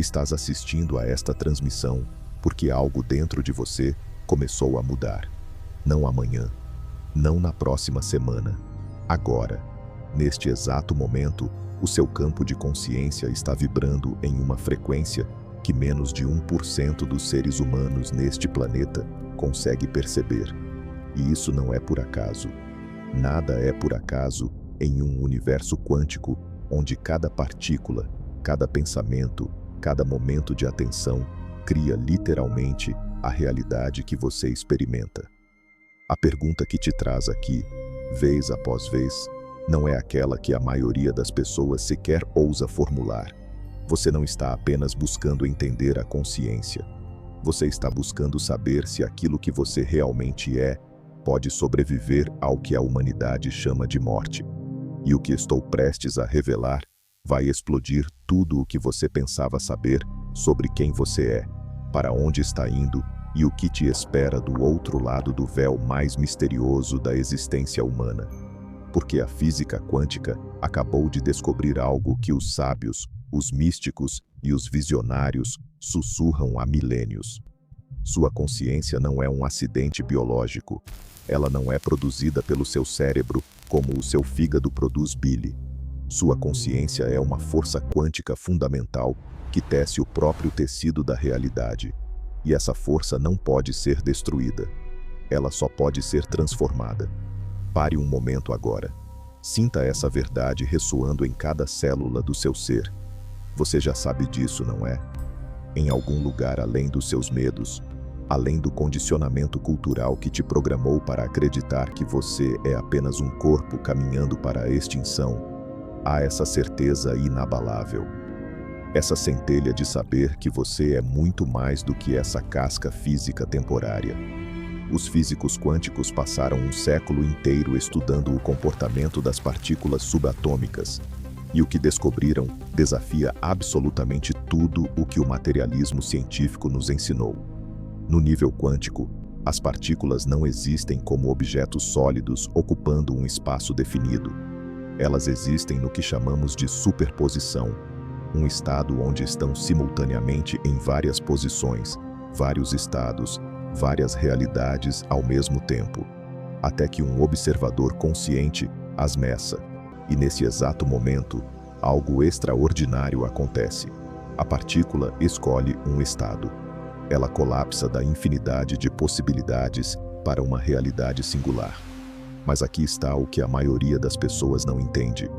Estás assistindo a esta transmissão porque algo dentro de você começou a mudar. Não amanhã, não na próxima semana. Agora, neste exato momento, o seu campo de consciência está vibrando em uma frequência que menos de 1% dos seres humanos neste planeta consegue perceber. E isso não é por acaso. Nada é por acaso em um universo quântico onde cada partícula, cada pensamento, cada momento de atenção cria literalmente a realidade que você experimenta. A pergunta que te traz aqui, vez após vez, não é aquela que a maioria das pessoas sequer ousa formular. Você não está apenas buscando entender a consciência. Você está buscando saber se aquilo que você realmente é pode sobreviver ao que a humanidade chama de morte. E o que estou prestes a revelar vai explodir tudo o que você pensava saber sobre quem você é, para onde está indo e o que te espera do outro lado do véu mais misterioso da existência humana. Porque a física quântica acabou de descobrir algo que os sábios, os místicos e os visionários sussurram há milênios. Sua consciência não é um acidente biológico. Ela não é produzida pelo seu cérebro como o seu fígado produz bile. Sua consciência é uma força quântica fundamental que tece o próprio tecido da realidade. E essa força não pode ser destruída. Ela só pode ser transformada. Pare um momento agora. Sinta essa verdade ressoando em cada célula do seu ser. Você já sabe disso, não é? Em algum lugar além dos seus medos, além do condicionamento cultural que te programou para acreditar que você é apenas um corpo caminhando para a extinção, há essa certeza inabalável. Essa centelha de saber que você é muito mais do que essa casca física temporária. Os físicos quânticos passaram um século inteiro estudando o comportamento das partículas subatômicas, e o que descobriram desafia absolutamente tudo o que o materialismo científico nos ensinou. No nível quântico, as partículas não existem como objetos sólidos ocupando um espaço definido. Elas existem no que chamamos de superposição, um estado onde estão simultaneamente em várias posições, vários estados, várias realidades ao mesmo tempo, até que um observador consciente as meça. E nesse exato momento, algo extraordinário acontece. A partícula escolhe um estado. Ela colapsa da infinidade de possibilidades para uma realidade singular. Mas aqui está o que a maioria das pessoas não entende.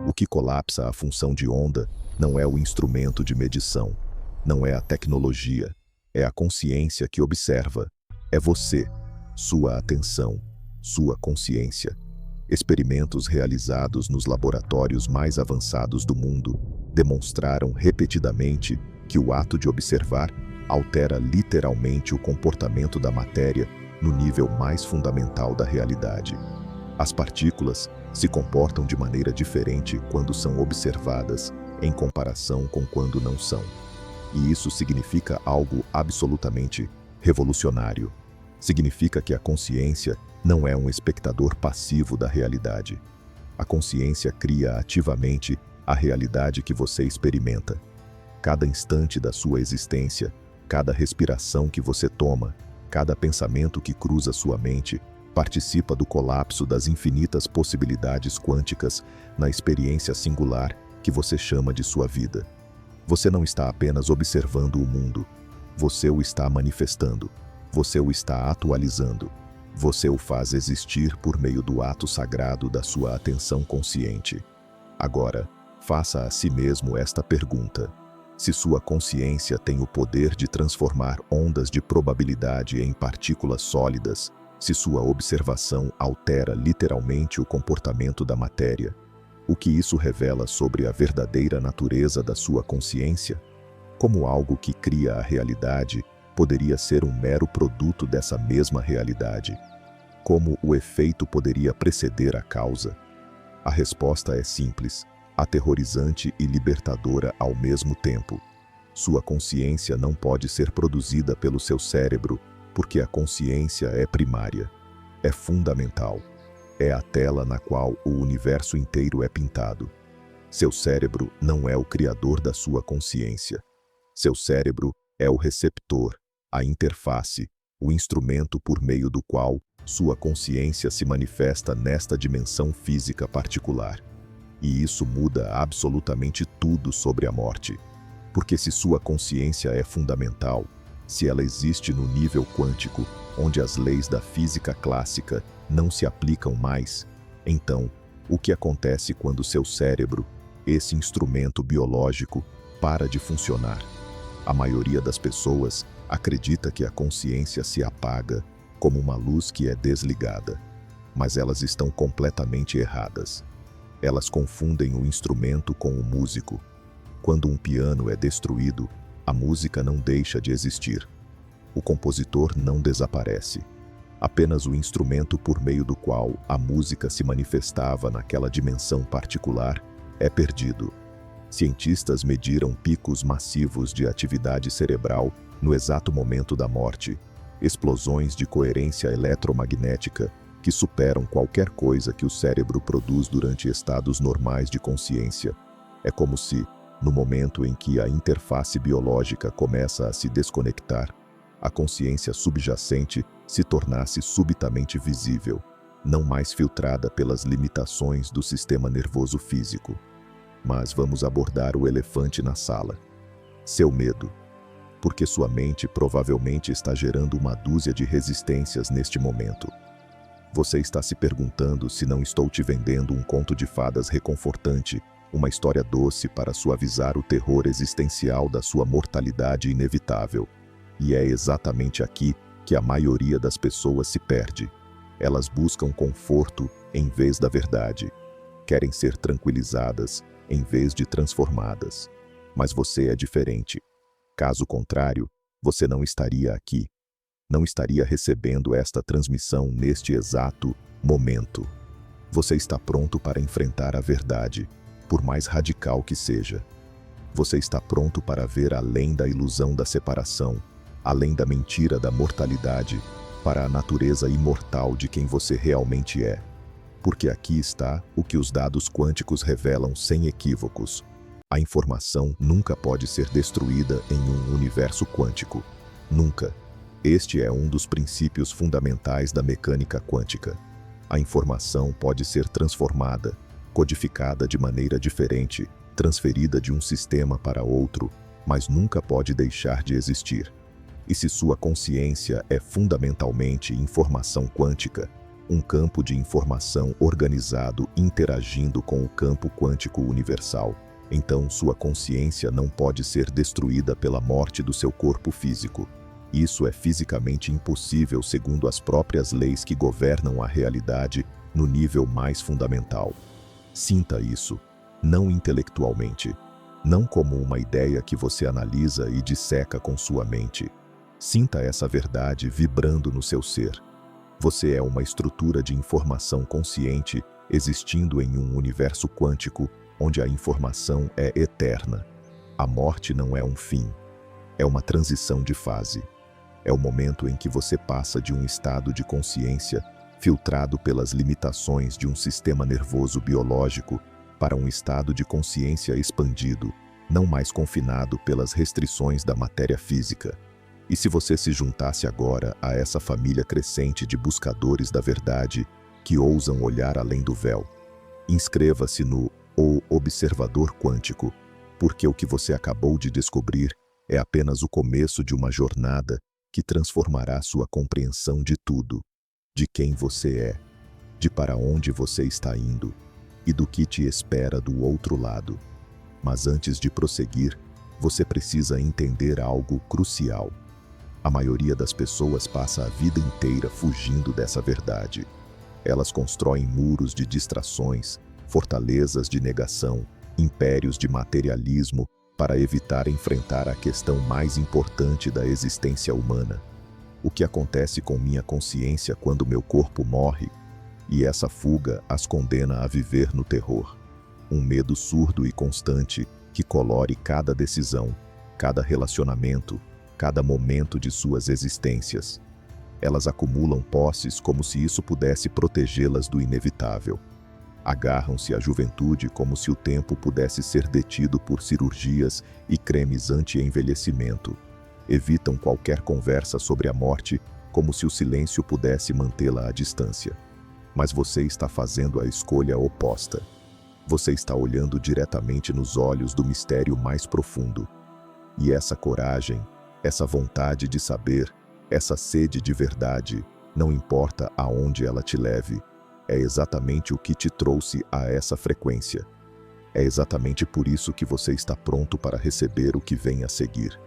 O que colapsa a função de onda não é o instrumento de medição, não é a tecnologia, é a consciência que observa. É você, sua atenção, sua consciência. Experimentos realizados nos laboratórios mais avançados do mundo demonstraram repetidamente que o ato de observar altera literalmente o comportamento da matéria no nível mais fundamental da realidade. As partículas se comportam de maneira diferente quando são observadas em comparação com quando não são. E isso significa algo absolutamente revolucionário. Significa que a consciência não é um espectador passivo da realidade. A consciência cria ativamente a realidade que você experimenta. Cada instante da sua existência, cada respiração que você toma, cada pensamento que cruza sua mente, participa do colapso das infinitas possibilidades quânticas na experiência singular que você chama de sua vida. Você não está apenas observando o mundo, você o está manifestando, você o está atualizando, você o faz existir por meio do ato sagrado da sua atenção consciente. Agora, faça a si mesmo esta pergunta: se sua consciência tem o poder de transformar ondas de probabilidade em partículas sólidas, se sua observação altera literalmente o comportamento da matéria, o que isso revela sobre a verdadeira natureza da sua consciência? Como algo que cria a realidade poderia ser um mero produto dessa mesma realidade? Como o efeito poderia preceder a causa? A resposta é simples, aterrorizante e libertadora ao mesmo tempo. Sua consciência não pode ser produzida pelo seu cérebro, porque a consciência é primária, é fundamental. É a tela na qual o universo inteiro é pintado. Seu cérebro não é o criador da sua consciência. Seu cérebro é o receptor, a interface, o instrumento por meio do qual sua consciência se manifesta nesta dimensão física particular. E isso muda absolutamente tudo sobre a morte. Porque se sua consciência é fundamental, se ela existe no nível quântico, onde as leis da física clássica não se aplicam mais, então, o que acontece quando seu cérebro, esse instrumento biológico, para de funcionar? A maioria das pessoas acredita que a consciência se apaga como uma luz que é desligada, mas elas estão completamente erradas. Elas confundem o instrumento com o músico. Quando um piano é destruído, a música não deixa de existir. O compositor não desaparece. Apenas o instrumento por meio do qual a música se manifestava naquela dimensão particular é perdido. Cientistas mediram picos massivos de atividade cerebral no exato momento da morte, explosões de coerência eletromagnética que superam qualquer coisa que o cérebro produz durante estados normais de consciência. É como se, no momento em que a interface biológica começa a se desconectar, a consciência subjacente se tornasse subitamente visível, não mais filtrada pelas limitações do sistema nervoso físico. Mas vamos abordar o elefante na sala. Seu medo. Porque sua mente provavelmente está gerando uma dúzia de resistências neste momento. Você está se perguntando se não estou te vendendo um conto de fadas reconfortante, uma história doce para suavizar o terror existencial da sua mortalidade inevitável. E é exatamente aqui que a maioria das pessoas se perde. Elas buscam conforto em vez da verdade. Querem ser tranquilizadas em vez de transformadas. Mas você é diferente. Caso contrário, você não estaria aqui. Não estaria recebendo esta transmissão neste exato momento. Você está pronto para enfrentar a verdade, por mais radical que seja. Você está pronto para ver além da ilusão da separação, além da mentira da mortalidade, para a natureza imortal de quem você realmente é. Porque aqui está o que os dados quânticos revelam sem equívocos. A informação nunca pode ser destruída em um universo quântico. Nunca. Este é um dos princípios fundamentais da mecânica quântica. A informação pode ser transformada, codificada de maneira diferente, transferida de um sistema para outro, mas nunca pode deixar de existir. E se sua consciência é fundamentalmente informação quântica, um campo de informação organizado interagindo com o campo quântico universal, então sua consciência não pode ser destruída pela morte do seu corpo físico. Isso é fisicamente impossível segundo as próprias leis que governam a realidade no nível mais fundamental. Sinta isso, não intelectualmente, não como uma ideia que você analisa e disseca com sua mente. Sinta essa verdade vibrando no seu ser. Você é uma estrutura de informação consciente existindo em um universo quântico onde a informação é eterna. A morte não é um fim, é uma transição de fase. É o momento em que você passa de um estado de consciência filtrado pelas limitações de um sistema nervoso biológico para um estado de consciência expandido, não mais confinado pelas restrições da matéria física. E se você se juntasse agora a essa família crescente de buscadores da verdade que ousam olhar além do véu? Inscreva-se no O Observador Quântico, porque o que você acabou de descobrir é apenas o começo de uma jornada que transformará sua compreensão de tudo, de quem você é, de para onde você está indo e do que te espera do outro lado. Mas antes de prosseguir, você precisa entender algo crucial. A maioria das pessoas passa a vida inteira fugindo dessa verdade. Elas constroem muros de distrações, fortalezas de negação, impérios de materialismo para evitar enfrentar a questão mais importante da existência humana. O que acontece com minha consciência quando meu corpo morre? E essa fuga as condena a viver no terror. Um medo surdo e constante que colore cada decisão, cada relacionamento, cada momento de suas existências. Elas acumulam posses como se isso pudesse protegê-las do inevitável. Agarram-se à juventude como se o tempo pudesse ser detido por cirurgias e cremes anti-envelhecimento. Evitam qualquer conversa sobre a morte como se o silêncio pudesse mantê-la à distância. Mas você está fazendo a escolha oposta. Você está olhando diretamente nos olhos do mistério mais profundo. E essa coragem, essa vontade de saber, essa sede de verdade, não importa aonde ela te leve, é exatamente o que te trouxe a essa frequência. É exatamente por isso que você está pronto para receber o que vem a seguir.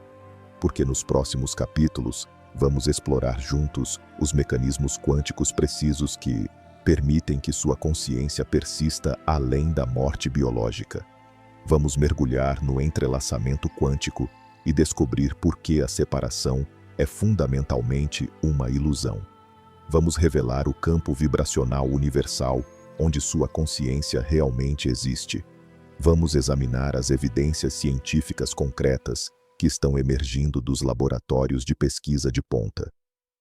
Porque nos próximos capítulos, vamos explorar juntos os mecanismos quânticos precisos que permitem que sua consciência persista além da morte biológica. Vamos mergulhar no entrelaçamento quântico e descobrir por que a separação é fundamentalmente uma ilusão. Vamos revelar o campo vibracional universal onde sua consciência realmente existe. Vamos examinar as evidências científicas concretas que estão emergindo dos laboratórios de pesquisa de ponta.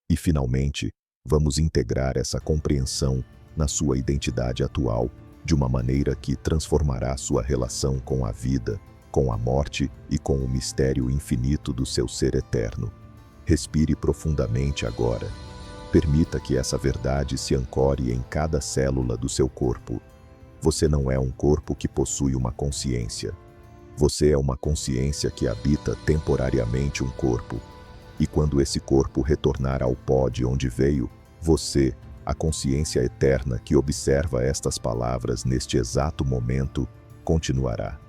E, finalmente, vamos integrar essa compreensão na sua identidade atual de uma maneira que transformará sua relação com a vida, com a morte e com o mistério infinito do seu ser eterno. Respire profundamente agora. Permita que essa verdade se ancore em cada célula do seu corpo. Você não é um corpo que possui uma consciência. Você é uma consciência que habita temporariamente um corpo. E quando esse corpo retornar ao pó de onde veio, você, a consciência eterna que observa estas palavras neste exato momento, continuará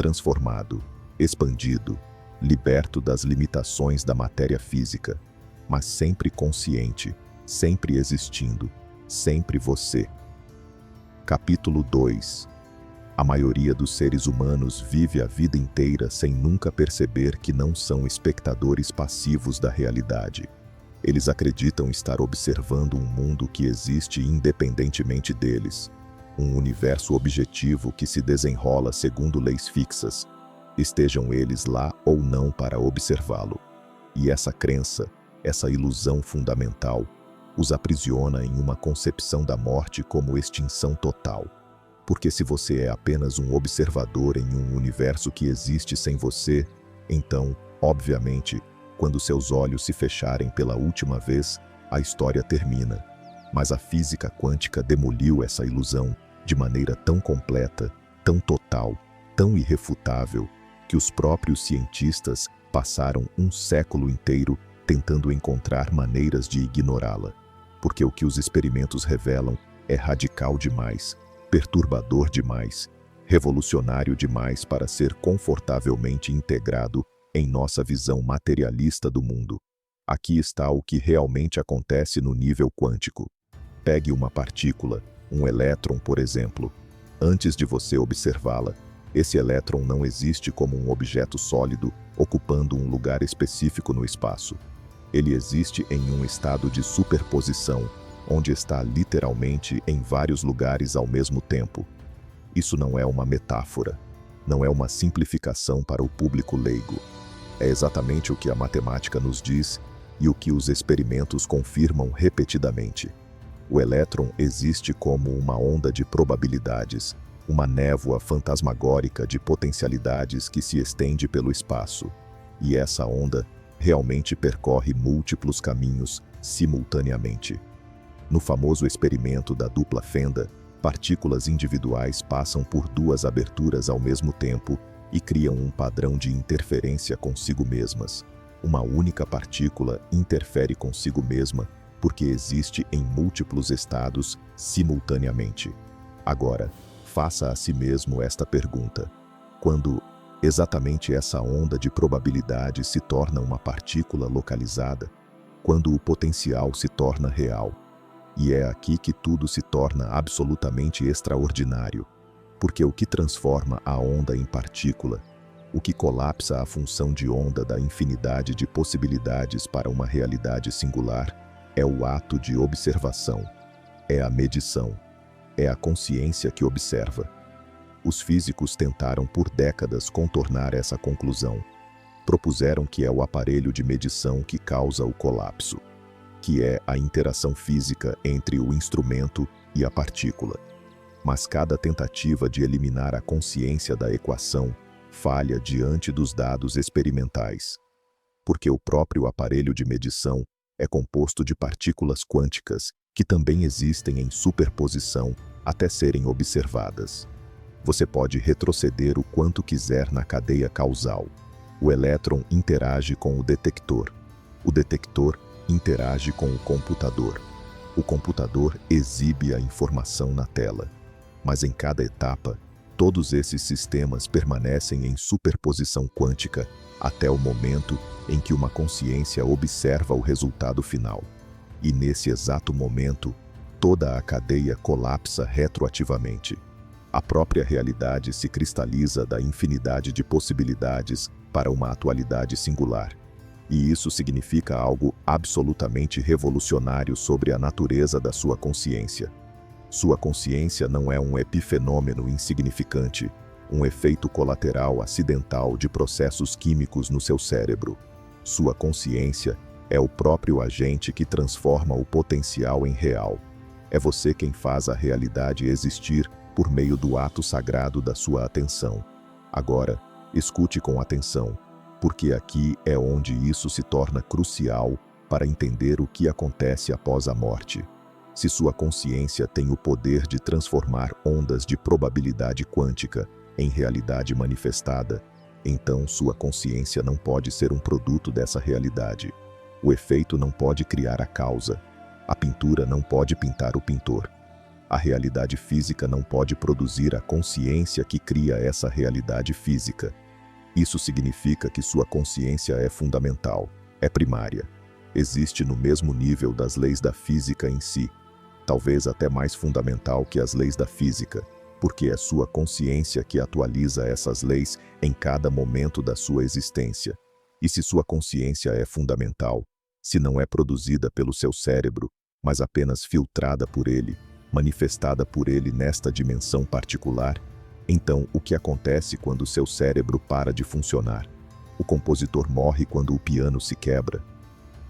transformado, expandido, liberto das limitações da matéria física, mas sempre consciente, sempre existindo, sempre você. Capítulo 2. A maioria dos seres humanos vive a vida inteira sem nunca perceber que não são espectadores passivos da realidade. Eles acreditam estar observando um mundo que existe independentemente deles, um universo objetivo que se desenrola segundo leis fixas, estejam eles lá ou não para observá-lo. E essa crença, essa ilusão fundamental, os aprisiona em uma concepção da morte como extinção total. Porque se você é apenas um observador em um universo que existe sem você, então, obviamente, quando seus olhos se fecharem pela última vez, a história termina. Mas a física quântica demoliu essa ilusão de maneira tão completa, tão total, tão irrefutável, que os próprios cientistas passaram um século inteiro tentando encontrar maneiras de ignorá-la. Porque o que os experimentos revelam é radical demais, perturbador demais, revolucionário demais para ser confortavelmente integrado em nossa visão materialista do mundo. Aqui está o que realmente acontece no nível quântico. Pegue uma partícula, um elétron, por exemplo. Antes de você observá-la, esse elétron não existe como um objeto sólido ocupando um lugar específico no espaço. Ele existe em um estado de superposição, onde está literalmente em vários lugares ao mesmo tempo. Isso não é uma metáfora, não é uma simplificação para o público leigo. É exatamente o que a matemática nos diz e o que os experimentos confirmam repetidamente. O elétron existe como uma onda de probabilidades, uma névoa fantasmagórica de potencialidades que se estende pelo espaço. E essa onda realmente percorre múltiplos caminhos simultaneamente. No famoso experimento da dupla fenda, partículas individuais passam por duas aberturas ao mesmo tempo e criam um padrão de interferência consigo mesmas. Uma única partícula interfere consigo mesma porque existe em múltiplos estados simultaneamente. Agora, faça a si mesmo esta pergunta: quando exatamente essa onda de probabilidade se torna uma partícula localizada? Quando o potencial se torna real? E é aqui que tudo se torna absolutamente extraordinário, porque o que transforma a onda em partícula, o que colapsa a função de onda da infinidade de possibilidades para uma realidade singular, é o ato de observação, é a medição, é a consciência que observa. Os físicos tentaram por décadas contornar essa conclusão. Propuseram que é o aparelho de medição que causa o colapso, que é a interação física entre o instrumento e a partícula. Mas cada tentativa de eliminar a consciência da equação falha diante dos dados experimentais. Porque o próprio aparelho de medição é composto de partículas quânticas que também existem em superposição até serem observadas. Você pode retroceder o quanto quiser na cadeia causal. O elétron interage com o detector. O detector interage com o computador. O computador exibe a informação na tela. Mas em cada etapa, todos esses sistemas permanecem em superposição quântica até o momento em que uma consciência observa o resultado final. E nesse exato momento, toda a cadeia colapsa retroativamente. A própria realidade se cristaliza da infinidade de possibilidades para uma atualidade singular. E isso significa algo absolutamente revolucionário sobre a natureza da sua consciência. Sua consciência não é um epifenômeno insignificante, um efeito colateral acidental de processos químicos no seu cérebro. Sua consciência é o próprio agente que transforma o potencial em real. É você quem faz a realidade existir por meio do ato sagrado da sua atenção. Agora, escute com atenção, porque aqui é onde isso se torna crucial para entender o que acontece após a morte. Se sua consciência tem o poder de transformar ondas de probabilidade quântica em realidade manifestada, então sua consciência não pode ser um produto dessa realidade. O efeito não pode criar a causa. A pintura não pode pintar o pintor. A realidade física não pode produzir a consciência que cria essa realidade física. Isso significa que sua consciência é fundamental, é primária. Existe no mesmo nível das leis da física em si, talvez até mais fundamental que as leis da física, porque é sua consciência que atualiza essas leis em cada momento da sua existência. E se sua consciência é fundamental, se não é produzida pelo seu cérebro, mas apenas filtrada por ele, manifestada por ele nesta dimensão particular, então o que acontece quando seu cérebro para de funcionar? O compositor morre quando o piano se quebra?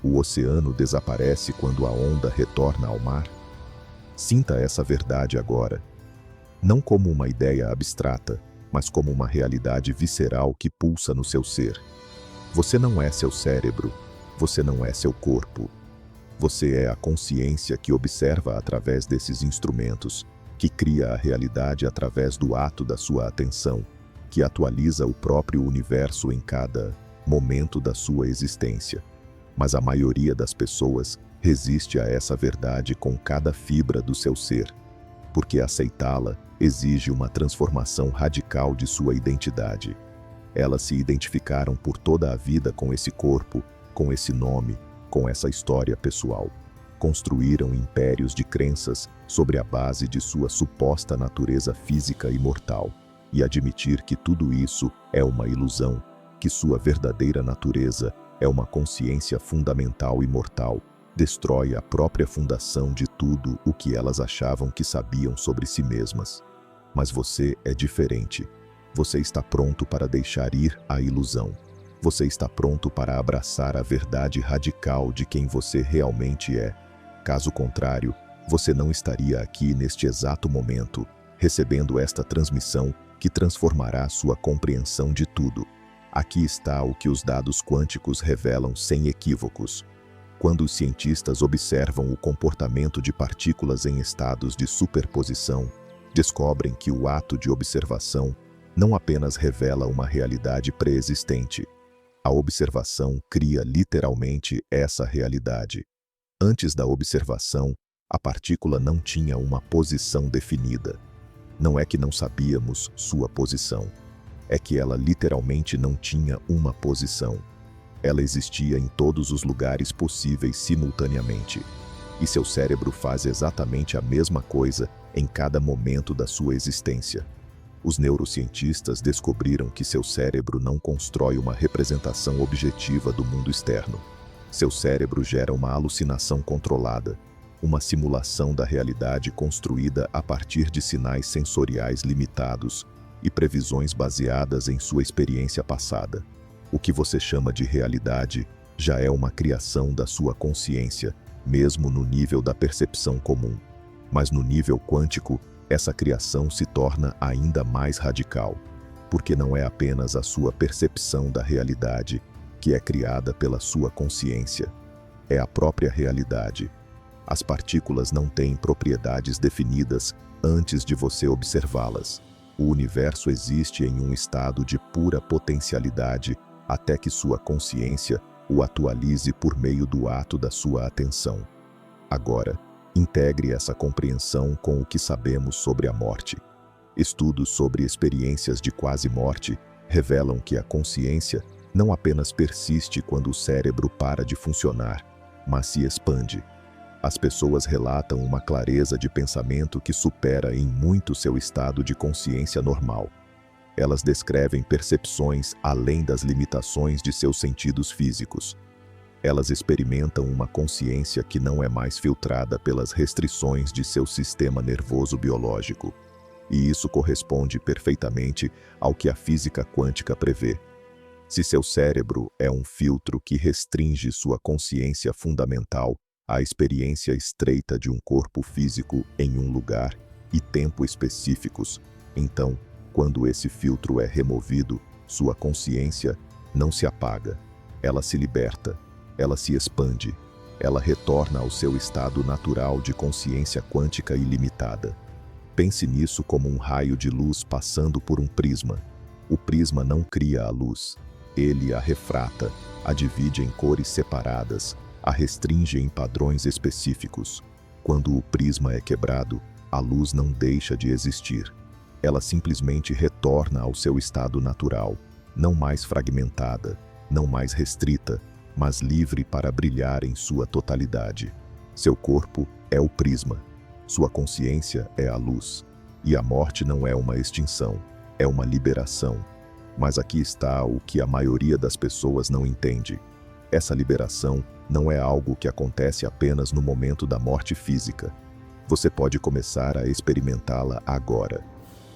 O oceano desaparece quando a onda retorna ao mar? Sinta essa verdade agora. Não como uma ideia abstrata, mas como uma realidade visceral que pulsa no seu ser. Você não é seu cérebro, você não é seu corpo. Você é a consciência que observa através desses instrumentos, que cria a realidade através do ato da sua atenção, que atualiza o próprio universo em cada momento da sua existência. Mas a maioria das pessoas resiste a essa verdade com cada fibra do seu ser, porque aceitá-la exige uma transformação radical de sua identidade. Elas se identificaram por toda a vida com esse corpo, com esse nome, com essa história pessoal. Construíram impérios de crenças sobre a base de sua suposta natureza física e mortal, e admitir que tudo isso é uma ilusão, que sua verdadeira natureza é uma consciência fundamental e mortal, destrói a própria fundação de tudo o que elas achavam que sabiam sobre si mesmas. Mas você é diferente. Você está pronto para deixar ir a ilusão. Você está pronto para abraçar a verdade radical de quem você realmente é. Caso contrário, você não estaria aqui neste exato momento, recebendo esta transmissão que transformará sua compreensão de tudo. Aqui está o que os dados quânticos revelam sem equívocos. Quando os cientistas observam o comportamento de partículas em estados de superposição, descobrem que o ato de observação não apenas revela uma realidade pré-existente. A observação cria literalmente essa realidade. Antes da observação, a partícula não tinha uma posição definida. Não é que não sabíamos sua posição. É que ela literalmente não tinha uma posição. Ela existia em todos os lugares possíveis simultaneamente. E seu cérebro faz exatamente a mesma coisa em cada momento da sua existência. Os neurocientistas descobriram que seu cérebro não constrói uma representação objetiva do mundo externo. Seu cérebro gera uma alucinação controlada, uma simulação da realidade construída a partir de sinais sensoriais limitados e previsões baseadas em sua experiência passada. O que você chama de realidade já é uma criação da sua consciência, mesmo no nível da percepção comum. Mas no nível quântico, essa criação se torna ainda mais radical, porque não é apenas a sua percepção da realidade que é criada pela sua consciência, é a própria realidade. As partículas não têm propriedades definidas antes de você observá-las. O universo existe em um estado de pura potencialidade até que sua consciência o atualize por meio do ato da sua atenção. Agora, integre essa compreensão com o que sabemos sobre a morte. Estudos sobre experiências de quase-morte revelam que a consciência não apenas persiste quando o cérebro para de funcionar, mas se expande. As pessoas relatam uma clareza de pensamento que supera em muito seu estado de consciência normal. Elas descrevem percepções além das limitações de seus sentidos físicos. Elas experimentam uma consciência que não é mais filtrada pelas restrições de seu sistema nervoso biológico. E isso corresponde perfeitamente ao que a física quântica prevê. Se seu cérebro é um filtro que restringe sua consciência fundamental à experiência estreita de um corpo físico em um lugar e tempo específicos, então, quando esse filtro é removido, sua consciência não se apaga, ela se liberta, ela se expande, ela retorna ao seu estado natural de consciência quântica ilimitada. Pense nisso como um raio de luz passando por um prisma. O prisma não cria a luz, ele a refrata, a divide em cores separadas, a restringe em padrões específicos. Quando o prisma é quebrado, a luz não deixa de existir. Ela simplesmente retorna ao seu estado natural, não mais fragmentada, não mais restrita, mas livre para brilhar em sua totalidade. Seu corpo é o prisma, sua consciência é a luz, e a morte não é uma extinção, é uma liberação. Mas aqui está o que a maioria das pessoas não entende. Essa liberação não é algo que acontece apenas no momento da morte física. Você pode começar a experimentá-la agora,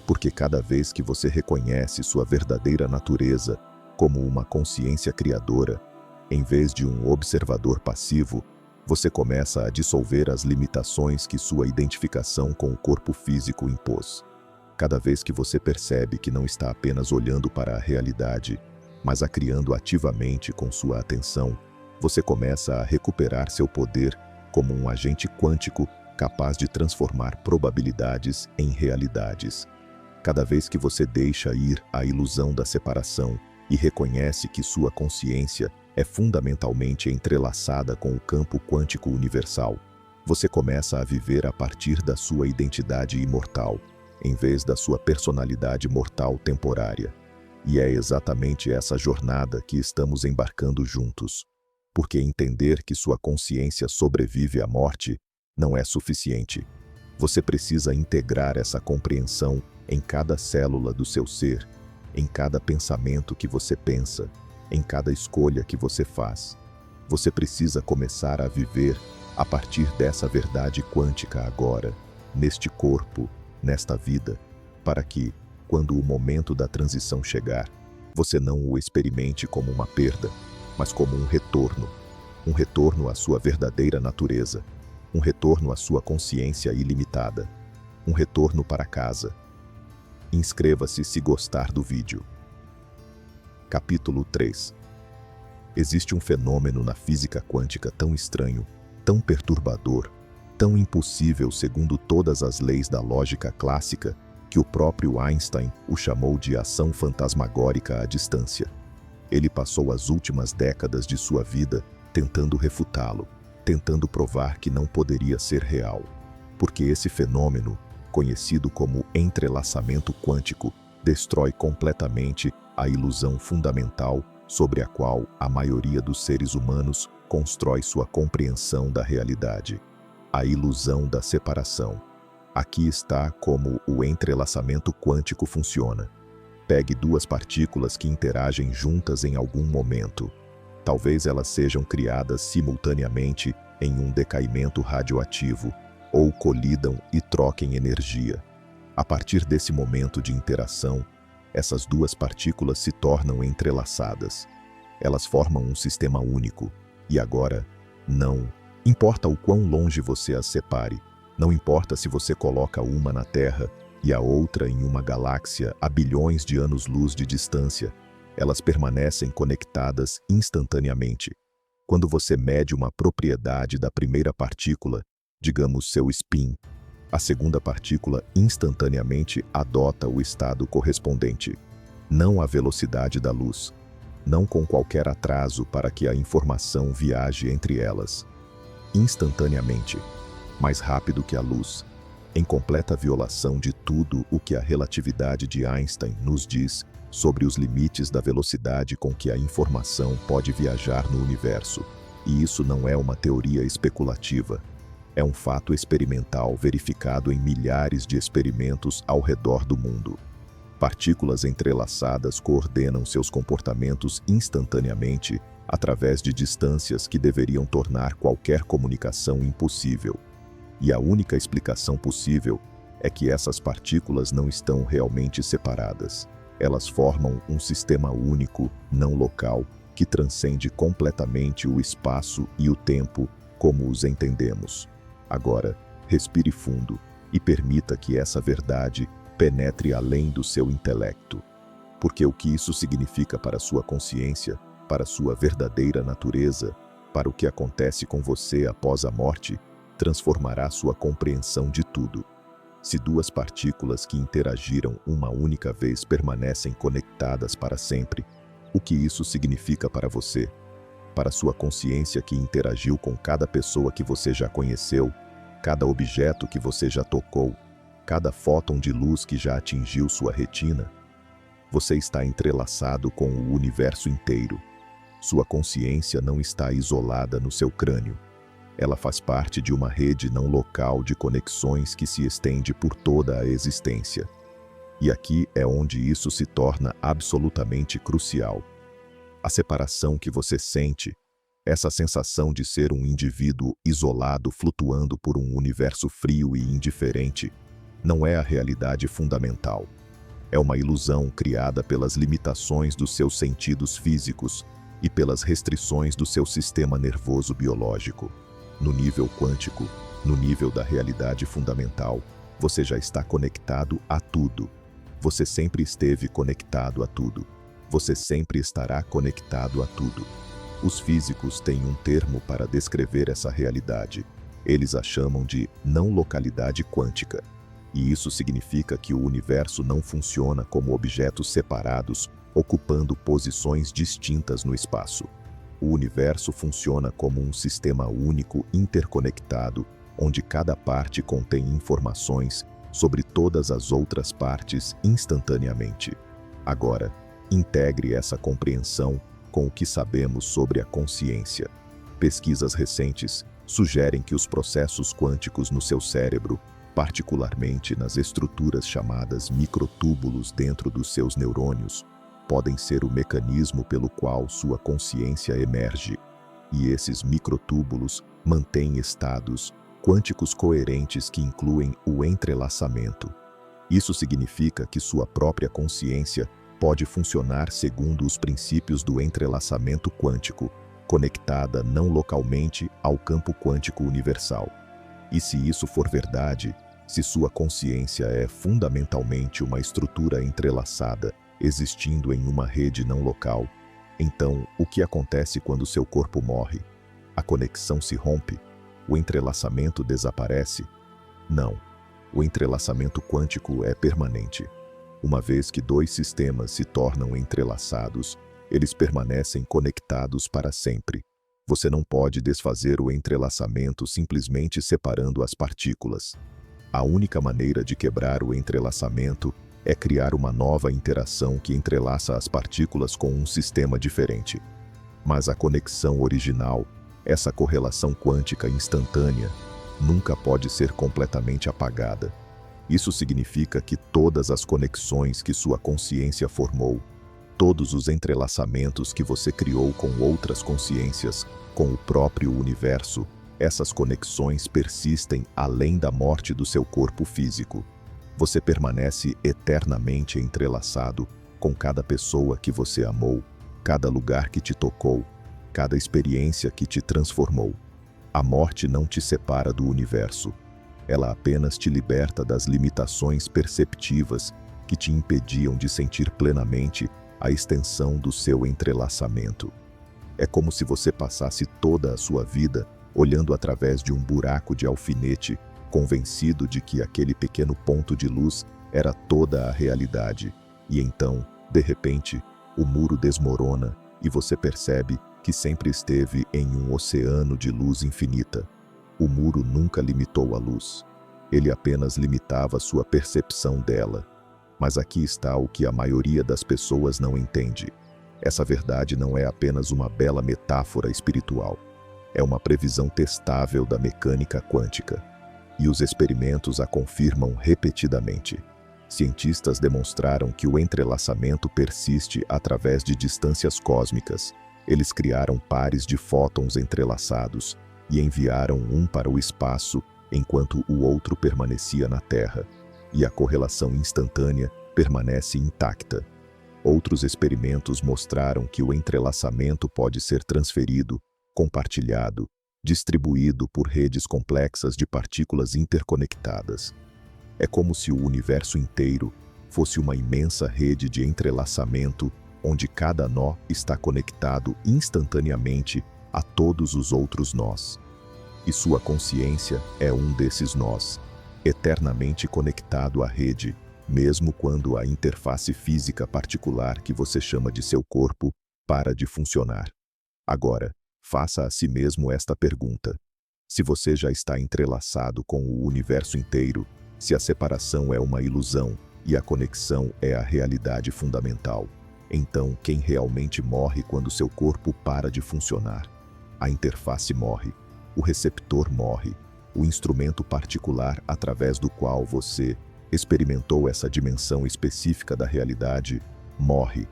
porque cada vez que você reconhece sua verdadeira natureza como uma consciência criadora, em vez de um observador passivo, você começa a dissolver as limitações que sua identificação com o corpo físico impôs. Cada vez que você percebe que não está apenas olhando para a realidade, mas a criando ativamente com sua atenção, você começa a recuperar seu poder como um agente quântico capaz de transformar probabilidades em realidades. Cada vez que você deixa ir a ilusão da separação e reconhece que sua consciência é fundamentalmente entrelaçada com o campo quântico universal, você começa a viver a partir da sua identidade imortal, em vez da sua personalidade mortal temporária. E é exatamente essa jornada que estamos embarcando juntos. Porque entender que sua consciência sobrevive à morte não é suficiente. Você precisa integrar essa compreensão em cada célula do seu ser, em cada pensamento que você pensa, em cada escolha que você faz. Você precisa começar a viver a partir dessa verdade quântica agora, neste corpo, nesta vida, para que, quando o momento da transição chegar, você não o experimente como uma perda, mas como um retorno à sua verdadeira natureza, um retorno à sua consciência ilimitada, um retorno para casa. Inscreva-se se gostar do vídeo. Capítulo 3. Existe um fenômeno na física quântica tão estranho, tão perturbador, tão impossível segundo todas as leis da lógica clássica, que o próprio Einstein o chamou de ação fantasmagórica à distância. Ele passou as últimas décadas de sua vida tentando refutá-lo, tentando provar que não poderia ser real. Porque esse fenômeno, conhecido como entrelaçamento quântico, destrói completamente a ilusão fundamental sobre a qual a maioria dos seres humanos constrói sua compreensão da realidade. A ilusão da separação. Aqui está como o entrelaçamento quântico funciona. Pegue duas partículas que interagem juntas em algum momento. Talvez elas sejam criadas simultaneamente em um decaimento radioativo, ou colidam e troquem energia. A partir desse momento de interação, essas duas partículas se tornam entrelaçadas. Elas formam um sistema único, e agora, não importa o quão longe você as separe, Não importa se você coloca uma na Terra e a outra em uma galáxia a bilhões de anos-luz de distância, elas permanecem conectadas instantaneamente. Quando você mede uma propriedade da primeira partícula, digamos seu spin, a segunda partícula instantaneamente adota o estado correspondente, não a velocidade da luz, não com qualquer atraso para que a informação viaje entre elas. Instantaneamente, mais rápido que a luz, em completa violação de tudo o que a relatividade de Einstein nos diz sobre os limites da velocidade com que a informação pode viajar no universo. E isso não é uma teoria especulativa. É um fato experimental verificado em milhares de experimentos ao redor do mundo. Partículas entrelaçadas coordenam seus comportamentos instantaneamente através de distâncias que deveriam tornar qualquer comunicação impossível. E a única explicação possível é que essas partículas não estão realmente separadas. Elas formam um sistema único, não local, que transcende completamente o espaço e o tempo como os entendemos. Agora, respire fundo e permita que essa verdade penetre além do seu intelecto. Porque o que isso significa para sua consciência, para sua verdadeira natureza, para o que acontece com você após a morte, transformará sua compreensão de tudo. Se duas partículas que interagiram uma única vez permanecem conectadas para sempre, o que isso significa para você? Para sua consciência que interagiu com cada pessoa que você já conheceu, cada objeto que você já tocou, cada fóton de luz que já atingiu sua retina? Você está entrelaçado com o universo inteiro. Sua consciência não está isolada no seu crânio. Ela faz parte de uma rede não local de conexões que se estende por toda a existência. E aqui é onde isso se torna absolutamente crucial. A separação que você sente, essa sensação de ser um indivíduo isolado flutuando por um universo frio e indiferente, não é a realidade fundamental. É uma ilusão criada pelas limitações dos seus sentidos físicos e pelas restrições do seu sistema nervoso biológico. No nível quântico, no nível da realidade fundamental, você já está conectado a tudo. Você sempre esteve conectado a tudo. Você sempre estará conectado a tudo. Os físicos têm um termo para descrever essa realidade. Eles a chamam de não localidade quântica. E isso significa que o universo não funciona como objetos separados, ocupando posições distintas no espaço. O universo funciona como um sistema único interconectado, onde cada parte contém informações sobre todas as outras partes instantaneamente. Agora, integre essa compreensão com o que sabemos sobre a consciência. Pesquisas recentes sugerem que os processos quânticos no seu cérebro, particularmente nas estruturas chamadas microtúbulos dentro dos seus neurônios, podem ser o mecanismo pelo qual sua consciência emerge. E esses microtúbulos mantêm estados quânticos coerentes que incluem o entrelaçamento. Isso significa que sua própria consciência pode funcionar segundo os princípios do entrelaçamento quântico, conectada não localmente ao campo quântico universal. E se isso for verdade, se sua consciência é fundamentalmente uma estrutura entrelaçada, existindo em uma rede não local, então o que acontece quando seu corpo morre? A conexão se rompe? O entrelaçamento desaparece? Não. O entrelaçamento quântico é permanente. Uma vez que dois sistemas se tornam entrelaçados, eles permanecem conectados para sempre. Você não pode desfazer o entrelaçamento simplesmente separando as partículas. A única maneira de quebrar o entrelaçamento é criar uma nova interação que entrelaça as partículas com um sistema diferente. Mas a conexão original, essa correlação quântica instantânea, nunca pode ser completamente apagada. Isso significa que todas as conexões que sua consciência formou, todos os entrelaçamentos que você criou com outras consciências, com o próprio universo, essas conexões persistem além da morte do seu corpo físico. Você permanece eternamente entrelaçado com cada pessoa que você amou, cada lugar que te tocou, cada experiência que te transformou. A morte não te separa do universo. Ela apenas te liberta das limitações perceptivas que te impediam de sentir plenamente a extensão do seu entrelaçamento. É como se você passasse toda a sua vida olhando através de um buraco de alfinete, convencido de que aquele pequeno ponto de luz era toda a realidade. E então, de repente, o muro desmorona e você percebe que sempre esteve em um oceano de luz infinita. O muro nunca limitou a luz. Ele apenas limitava sua percepção dela. Mas aqui está o que a maioria das pessoas não entende. Essa verdade não é apenas uma bela metáfora espiritual. É uma previsão testável da mecânica quântica. E os experimentos a confirmam repetidamente. Cientistas demonstraram que o entrelaçamento persiste através de distâncias cósmicas. Eles criaram pares de fótons entrelaçados e enviaram um para o espaço enquanto o outro permanecia na Terra. E a correlação instantânea permanece intacta. Outros experimentos mostraram que o entrelaçamento pode ser transferido, compartilhado, distribuído por redes complexas de partículas interconectadas. É como se o universo inteiro fosse uma imensa rede de entrelaçamento onde cada nó está conectado instantaneamente a todos os outros nós. E sua consciência é um desses nós, eternamente conectado à rede, mesmo quando a interface física particular que você chama de seu corpo para de funcionar. Agora, faça a si mesmo esta pergunta. Se você já está entrelaçado com o universo inteiro, se a separação é uma ilusão e a conexão é a realidade fundamental, então quem realmente morre quando seu corpo para de funcionar? A interface morre, o receptor morre, o instrumento particular através do qual você experimentou essa dimensão específica da realidade, morre.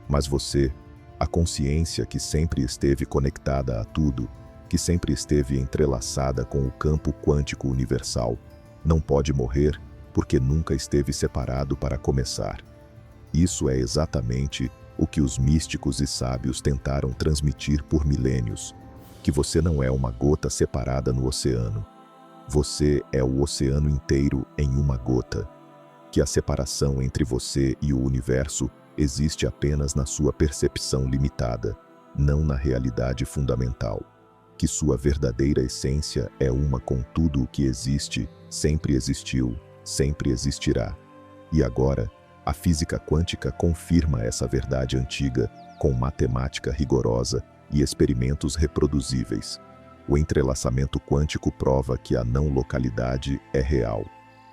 Mas você, a consciência que sempre esteve conectada a tudo, que sempre esteve entrelaçada com o campo quântico universal, não pode morrer porque nunca esteve separado para começar. Isso é exatamente o que os místicos e sábios tentaram transmitir por milênios, que você não é uma gota separada no oceano. Você é o oceano inteiro em uma gota. Que a separação entre você e o universo existe apenas na sua percepção limitada, não na realidade fundamental. Que sua verdadeira essência é uma com tudo o que existe, sempre existiu, sempre existirá. E agora, a física quântica confirma essa verdade antiga com matemática rigorosa e experimentos reproduzíveis. O entrelaçamento quântico prova que a não localidade é real,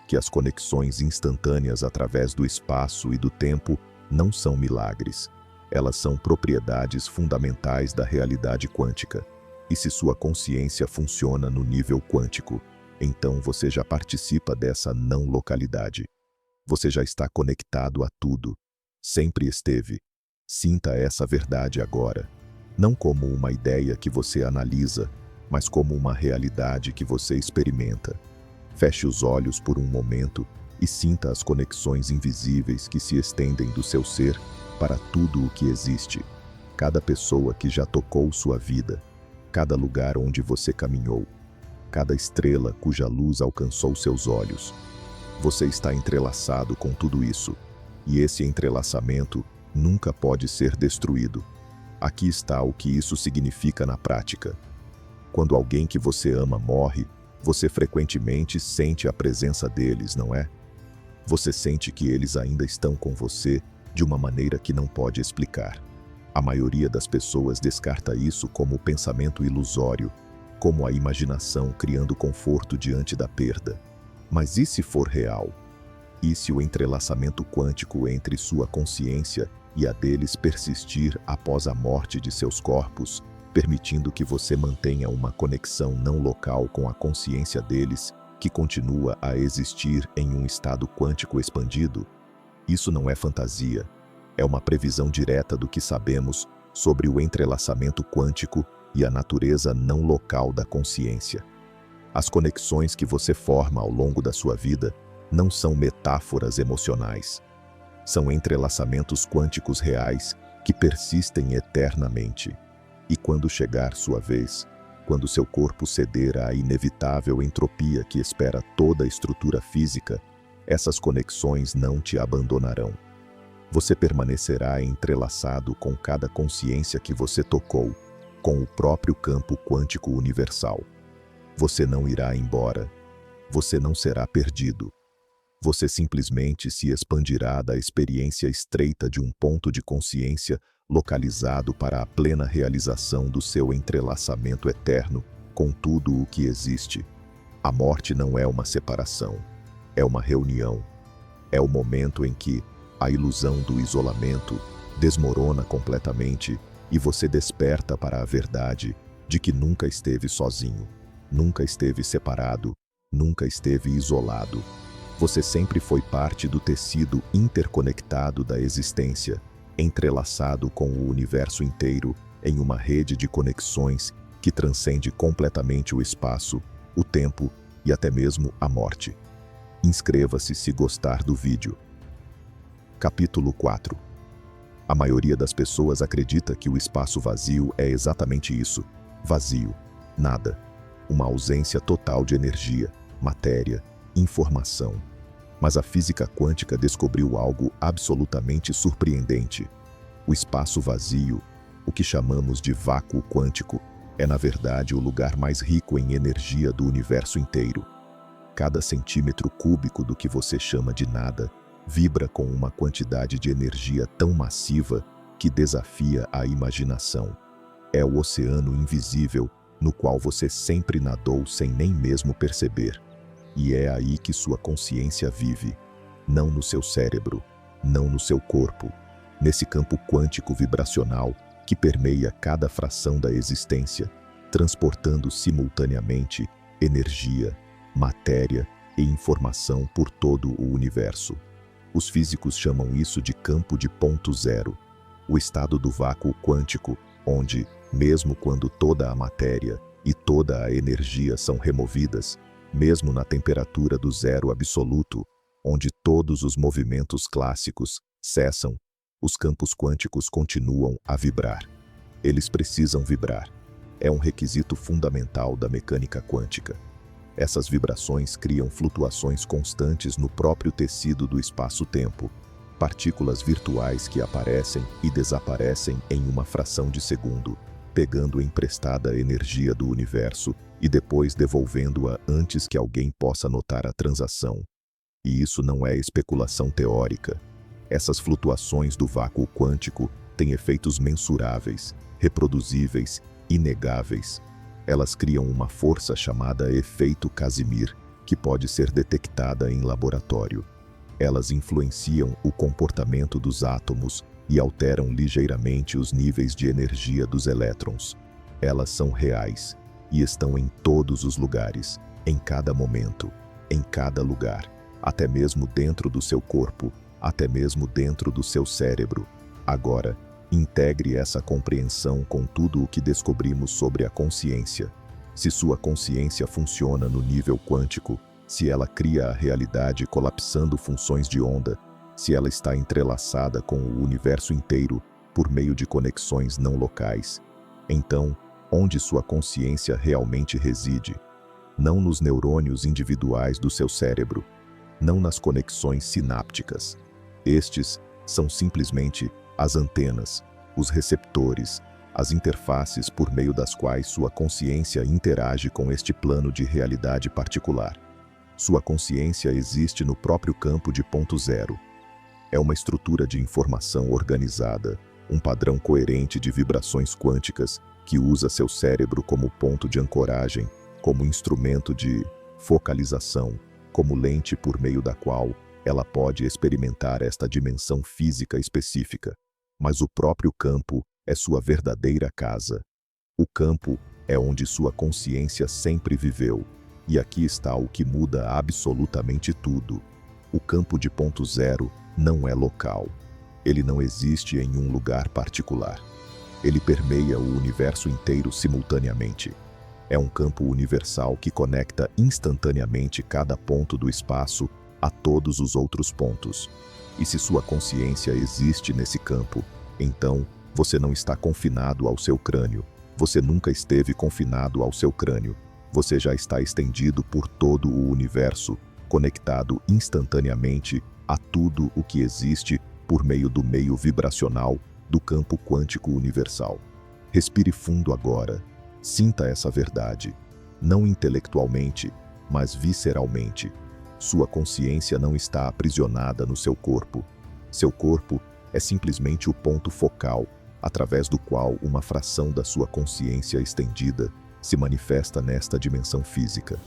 que as conexões instantâneas através do espaço e do tempo não são milagres. Elas são propriedades fundamentais da realidade quântica. E se sua consciência funciona no nível quântico, então você já participa dessa não localidade. Você já está conectado a tudo. Sempre esteve. Sinta essa verdade agora. Não como uma ideia que você analisa, mas como uma realidade que você experimenta. Feche os olhos por um momento e sinta as conexões invisíveis que se estendem do seu ser para tudo o que existe. Cada pessoa que já tocou sua vida, cada lugar onde você caminhou, cada estrela cuja luz alcançou seus olhos. Você está entrelaçado com tudo isso, e esse entrelaçamento nunca pode ser destruído. Aqui está o que isso significa na prática. Quando alguém que você ama morre, você frequentemente sente a presença deles, não é? Você sente que eles ainda estão com você de uma maneira que não pode explicar. A maioria das pessoas descarta isso como pensamento ilusório, como a imaginação criando conforto diante da perda. Mas e se for real? E se o entrelaçamento quântico entre sua consciência e a deles persistir após a morte de seus corpos, permitindo que você mantenha uma conexão não local com a consciência deles, que continua a existir em um estado quântico expandido? Isso não é fantasia. É uma previsão direta do que sabemos sobre o entrelaçamento quântico e a natureza não local da consciência. As conexões que você forma ao longo da sua vida não são metáforas emocionais. São entrelaçamentos quânticos reais que persistem eternamente. E quando chegar sua vez, Quando seu corpo ceder à inevitável entropia que espera toda a estrutura física, essas conexões não te abandonarão. Você permanecerá entrelaçado com cada consciência que você tocou, com o próprio campo quântico universal. Você não irá embora. Você não será perdido. Você simplesmente se expandirá da experiência estreita de um ponto de consciência localizado para a plena realização do seu entrelaçamento eterno com tudo o que existe. A morte não é uma separação, é uma reunião. É o momento em que a ilusão do isolamento desmorona completamente e você desperta para a verdade de que nunca esteve sozinho, nunca esteve separado, nunca esteve isolado. Você sempre foi parte do tecido interconectado da existência, entrelaçado com o universo inteiro em uma rede de conexões que transcende completamente o espaço, o tempo e até mesmo a morte. Inscreva-se se gostar do vídeo. Capítulo 4. A maioria das pessoas acredita que o espaço vazio é exatamente isso: vazio, nada. Uma ausência total de energia, matéria, informação. Mas a física quântica descobriu algo absolutamente surpreendente. O espaço vazio, o que chamamos de vácuo quântico, é na verdade o lugar mais rico em energia do universo inteiro. Cada centímetro cúbico do que você chama de nada vibra com uma quantidade de energia tão massiva que desafia a imaginação. É o oceano invisível no qual você sempre nadou sem nem mesmo perceber. E é aí que sua consciência vive, não no seu cérebro, não no seu corpo, nesse campo quântico vibracional que permeia cada fração da existência, transportando simultaneamente energia, matéria e informação por todo o universo. Os físicos chamam isso de campo de ponto zero, o estado do vácuo quântico, onde, mesmo quando toda a matéria e toda a energia são removidas, mesmo na temperatura do zero absoluto, onde todos os movimentos clássicos cessam, os campos quânticos continuam a vibrar. Eles precisam vibrar. É um requisito fundamental da mecânica quântica. Essas vibrações criam flutuações constantes no próprio tecido do espaço-tempo, partículas virtuais que aparecem e desaparecem em uma fração de segundo, pegando emprestada energia do universo e depois devolvendo-a antes que alguém possa notar a transação. E isso não é especulação teórica. Essas flutuações do vácuo quântico têm efeitos mensuráveis, reproduzíveis, inegáveis. Elas criam uma força chamada efeito Casimir, que pode ser detectada em laboratório. Elas influenciam o comportamento dos átomos e alteram ligeiramente os níveis de energia dos elétrons. Elas são reais e estão em todos os lugares, em cada momento, em cada lugar, até mesmo dentro do seu corpo, até mesmo dentro do seu cérebro. Agora, integre essa compreensão com tudo o que descobrimos sobre a consciência. Se sua consciência funciona no nível quântico, se ela cria a realidade colapsando funções de onda, se ela está entrelaçada com o universo inteiro por meio de conexões não locais, então, onde sua consciência realmente reside? Não nos neurônios individuais do seu cérebro, não nas conexões sinápticas. Estes são simplesmente as antenas, os receptores, as interfaces por meio das quais sua consciência interage com este plano de realidade particular. Sua consciência existe no próprio campo de ponto zero. É uma estrutura de informação organizada, um padrão coerente de vibrações quânticas que usa seu cérebro como ponto de ancoragem, como instrumento de focalização, como lente por meio da qual ela pode experimentar esta dimensão física específica. Mas o próprio campo é sua verdadeira casa. O campo é onde sua consciência sempre viveu. E aqui está o que muda absolutamente tudo. O campo de ponto zero não é local. Ele não existe em um lugar particular. Ele permeia o universo inteiro simultaneamente. É um campo universal que conecta instantaneamente cada ponto do espaço a todos os outros pontos. E se sua consciência existe nesse campo, então você não está confinado ao seu crânio. Você nunca esteve confinado ao seu crânio. Você já está estendido por todo o universo, conectado instantaneamente a tudo o que existe por meio do meio vibracional do campo quântico universal. Respire fundo agora. Sinta essa verdade. Não intelectualmente, mas visceralmente. Sua consciência não está aprisionada no seu corpo. Seu corpo é simplesmente o ponto focal, através do qual uma fração da sua consciência estendida se manifesta nesta dimensão física.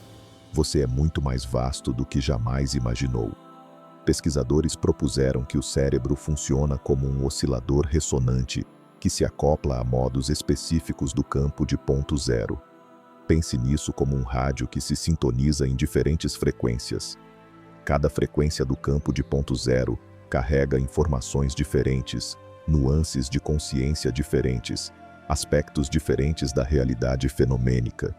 Você é muito mais vasto do que jamais imaginou. Pesquisadores propuseram que o cérebro funciona como um oscilador ressonante que se acopla a modos específicos do campo de ponto zero. Pense nisso como um rádio que se sintoniza em diferentes frequências. Cada frequência do campo de ponto zero carrega informações diferentes, nuances de consciência diferentes, aspectos diferentes da realidade fenomênica.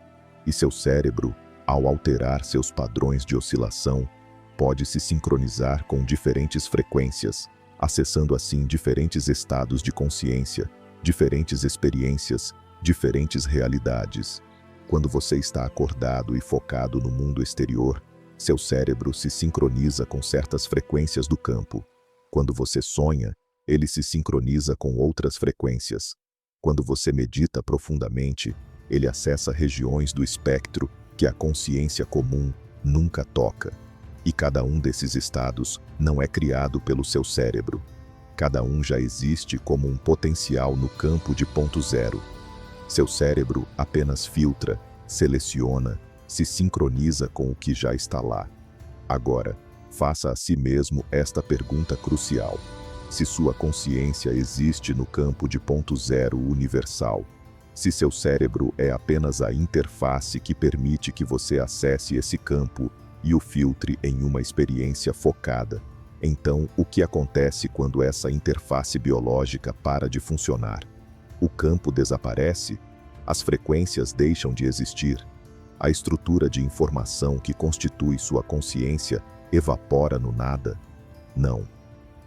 E seu cérebro, ao alterar seus padrões de oscilação, pode se sincronizar com diferentes frequências, acessando assim diferentes estados de consciência, diferentes experiências, diferentes realidades. Quando você está acordado e focado no mundo exterior, seu cérebro se sincroniza com certas frequências do campo. Quando você sonha, ele se sincroniza com outras frequências. Quando você medita profundamente, ele acessa regiões do espectro que a consciência comum nunca toca. E cada um desses estados não é criado pelo seu cérebro. Cada um já existe como um potencial no campo de ponto zero. Seu cérebro apenas filtra, seleciona, se sincroniza com o que já está lá. Agora, faça a si mesmo esta pergunta crucial. Se sua consciência existe no campo de ponto zero universal, se seu cérebro é apenas a interface que permite que você acesse esse campo e o filtre em uma experiência focada, então o que acontece quando essa interface biológica para de funcionar? O campo desaparece? As frequências deixam de existir? A estrutura de informação que constitui sua consciência evapora no nada? Não.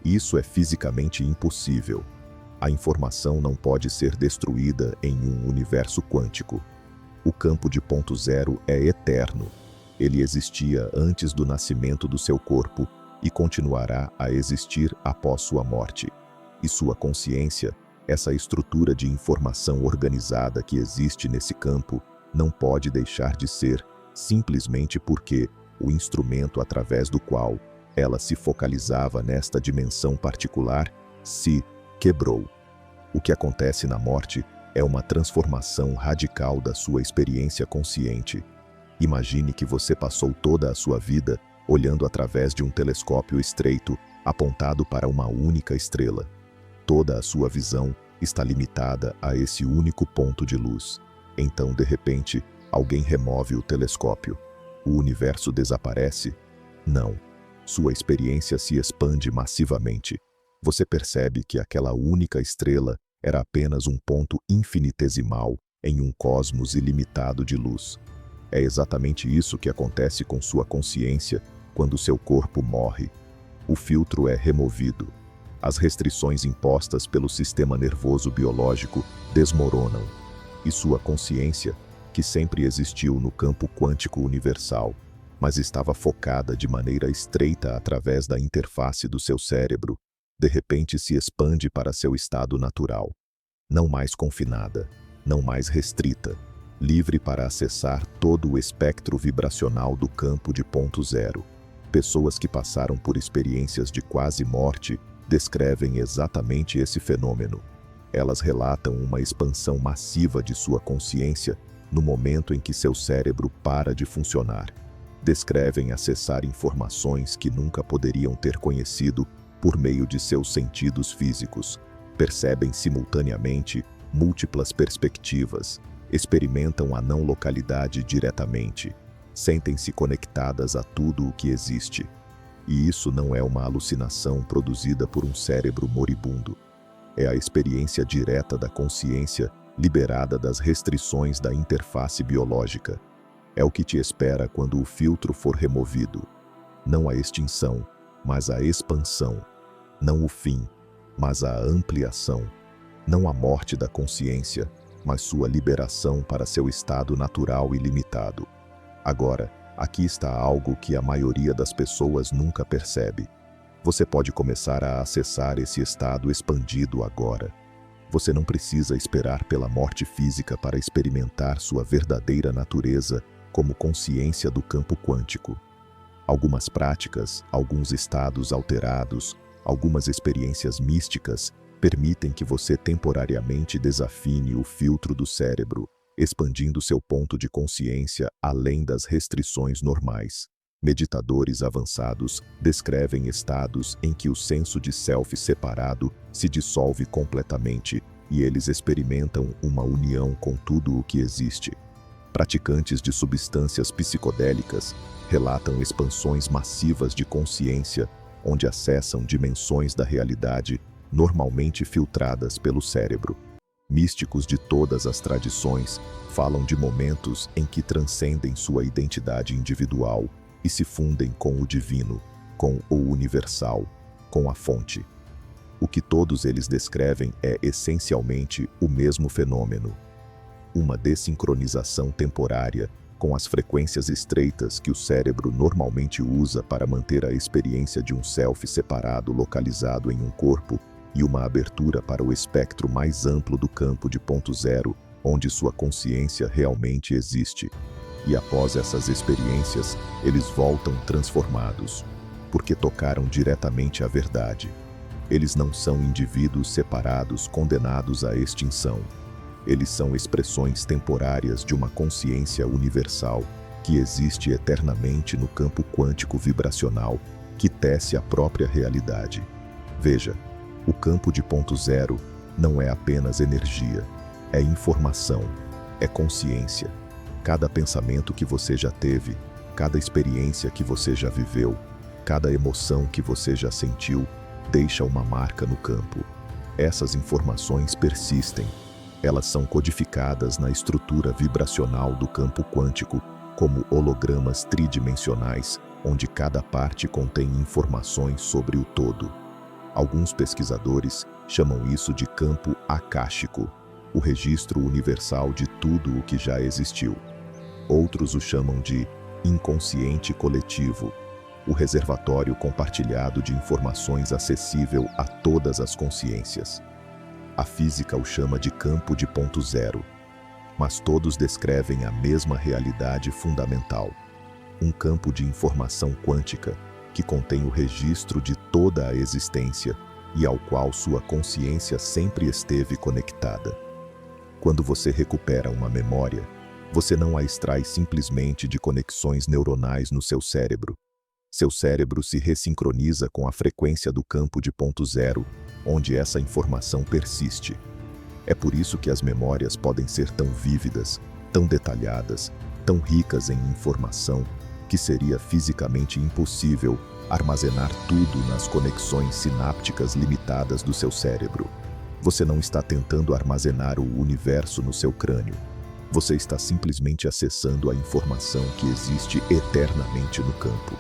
Isso é fisicamente impossível. A informação não pode ser destruída em um universo quântico. O campo de ponto zero é eterno. Ele existia antes do nascimento do seu corpo e continuará a existir após sua morte. E sua consciência, essa estrutura de informação organizada que existe nesse campo, não pode deixar de ser, simplesmente porque o instrumento através do qual ela se focalizava nesta dimensão particular se quebrou. O que acontece na morte é uma transformação radical da sua experiência consciente. Imagine que você passou toda a sua vida olhando através de um telescópio estreito, apontado para uma única estrela. Toda a sua visão está limitada a esse único ponto de luz. Então, de repente, alguém remove o telescópio. O universo desaparece? Não. Sua experiência se expande massivamente. Você percebe que aquela única estrela era apenas um ponto infinitesimal em um cosmos ilimitado de luz. É exatamente isso que acontece com sua consciência quando seu corpo morre. O filtro é removido. As restrições impostas pelo sistema nervoso biológico desmoronam. E sua consciência, que sempre existiu no campo quântico universal, mas estava focada de maneira estreita através da interface do seu cérebro, de repente se expande para seu estado natural. Não mais confinada, não mais restrita, livre para acessar todo o espectro vibracional do campo de ponto zero. Pessoas que passaram por experiências de quase morte descrevem exatamente esse fenômeno. Elas relatam uma expansão massiva de sua consciência no momento em que seu cérebro para de funcionar. Descrevem acessar informações que nunca poderiam ter conhecido por meio de seus sentidos físicos. Percebem simultaneamente múltiplas perspectivas, experimentam a não localidade diretamente, sentem-se conectadas a tudo o que existe. E isso não é uma alucinação produzida por um cérebro moribundo. É a experiência direta da consciência liberada das restrições da interface biológica. É o que te espera quando o filtro for removido. Não a extinção, mas a expansão. Não o fim, mas a ampliação. Não a morte da consciência, mas sua liberação para seu estado natural e limitado. Agora, aqui está algo que a maioria das pessoas nunca percebe. Você pode começar a acessar esse estado expandido agora. Você não precisa esperar pela morte física para experimentar sua verdadeira natureza como consciência do campo quântico. Algumas práticas, alguns estados alterados, algumas experiências místicas permitem que você temporariamente desafine o filtro do cérebro, expandindo seu ponto de consciência além das restrições normais. Meditadores avançados descrevem estados em que o senso de self separado se dissolve completamente e eles experimentam uma união com tudo o que existe. Praticantes de substâncias psicodélicas relatam expansões massivas de consciência, onde acessam dimensões da realidade normalmente filtradas pelo cérebro. Místicos de todas as tradições falam de momentos em que transcendem sua identidade individual e se fundem com o divino, com o universal, com a fonte. O que todos eles descrevem é essencialmente o mesmo fenômeno: uma desincronização temporária com as frequências estreitas que o cérebro normalmente usa para manter a experiência de um self separado localizado em um corpo e uma abertura para o espectro mais amplo do campo de ponto zero, onde sua consciência realmente existe. E após essas experiências, eles voltam transformados, porque tocaram diretamente a verdade. Eles não são indivíduos separados condenados à extinção. Eles são expressões temporárias de uma consciência universal que existe eternamente no campo quântico vibracional que tece a própria realidade. Veja, o campo de ponto zero não é apenas energia, é informação, é consciência. Cada pensamento que você já teve, cada experiência que você já viveu, cada emoção que você já sentiu, deixa uma marca no campo. Essas informações persistem. Elas são codificadas na estrutura vibracional do campo quântico como hologramas tridimensionais, onde cada parte contém informações sobre o todo. Alguns pesquisadores chamam isso de campo akáshico, o registro universal de tudo o que já existiu. Outros o chamam de inconsciente coletivo, o reservatório compartilhado de informações acessível a todas as consciências. A física o chama de campo de ponto zero, mas todos descrevem a mesma realidade fundamental: um campo de informação quântica que contém o registro de toda a existência e ao qual sua consciência sempre esteve conectada. Quando você recupera uma memória, você não a extrai simplesmente de conexões neuronais no seu cérebro. Seu cérebro se ressincroniza com a frequência do campo de ponto zero, onde essa informação persiste. É por isso que as memórias podem ser tão vívidas, tão detalhadas, tão ricas em informação, que seria fisicamente impossível armazenar tudo nas conexões sinápticas limitadas do seu cérebro. Você não está tentando armazenar o universo no seu crânio. Você está simplesmente acessando a informação que existe eternamente no campo.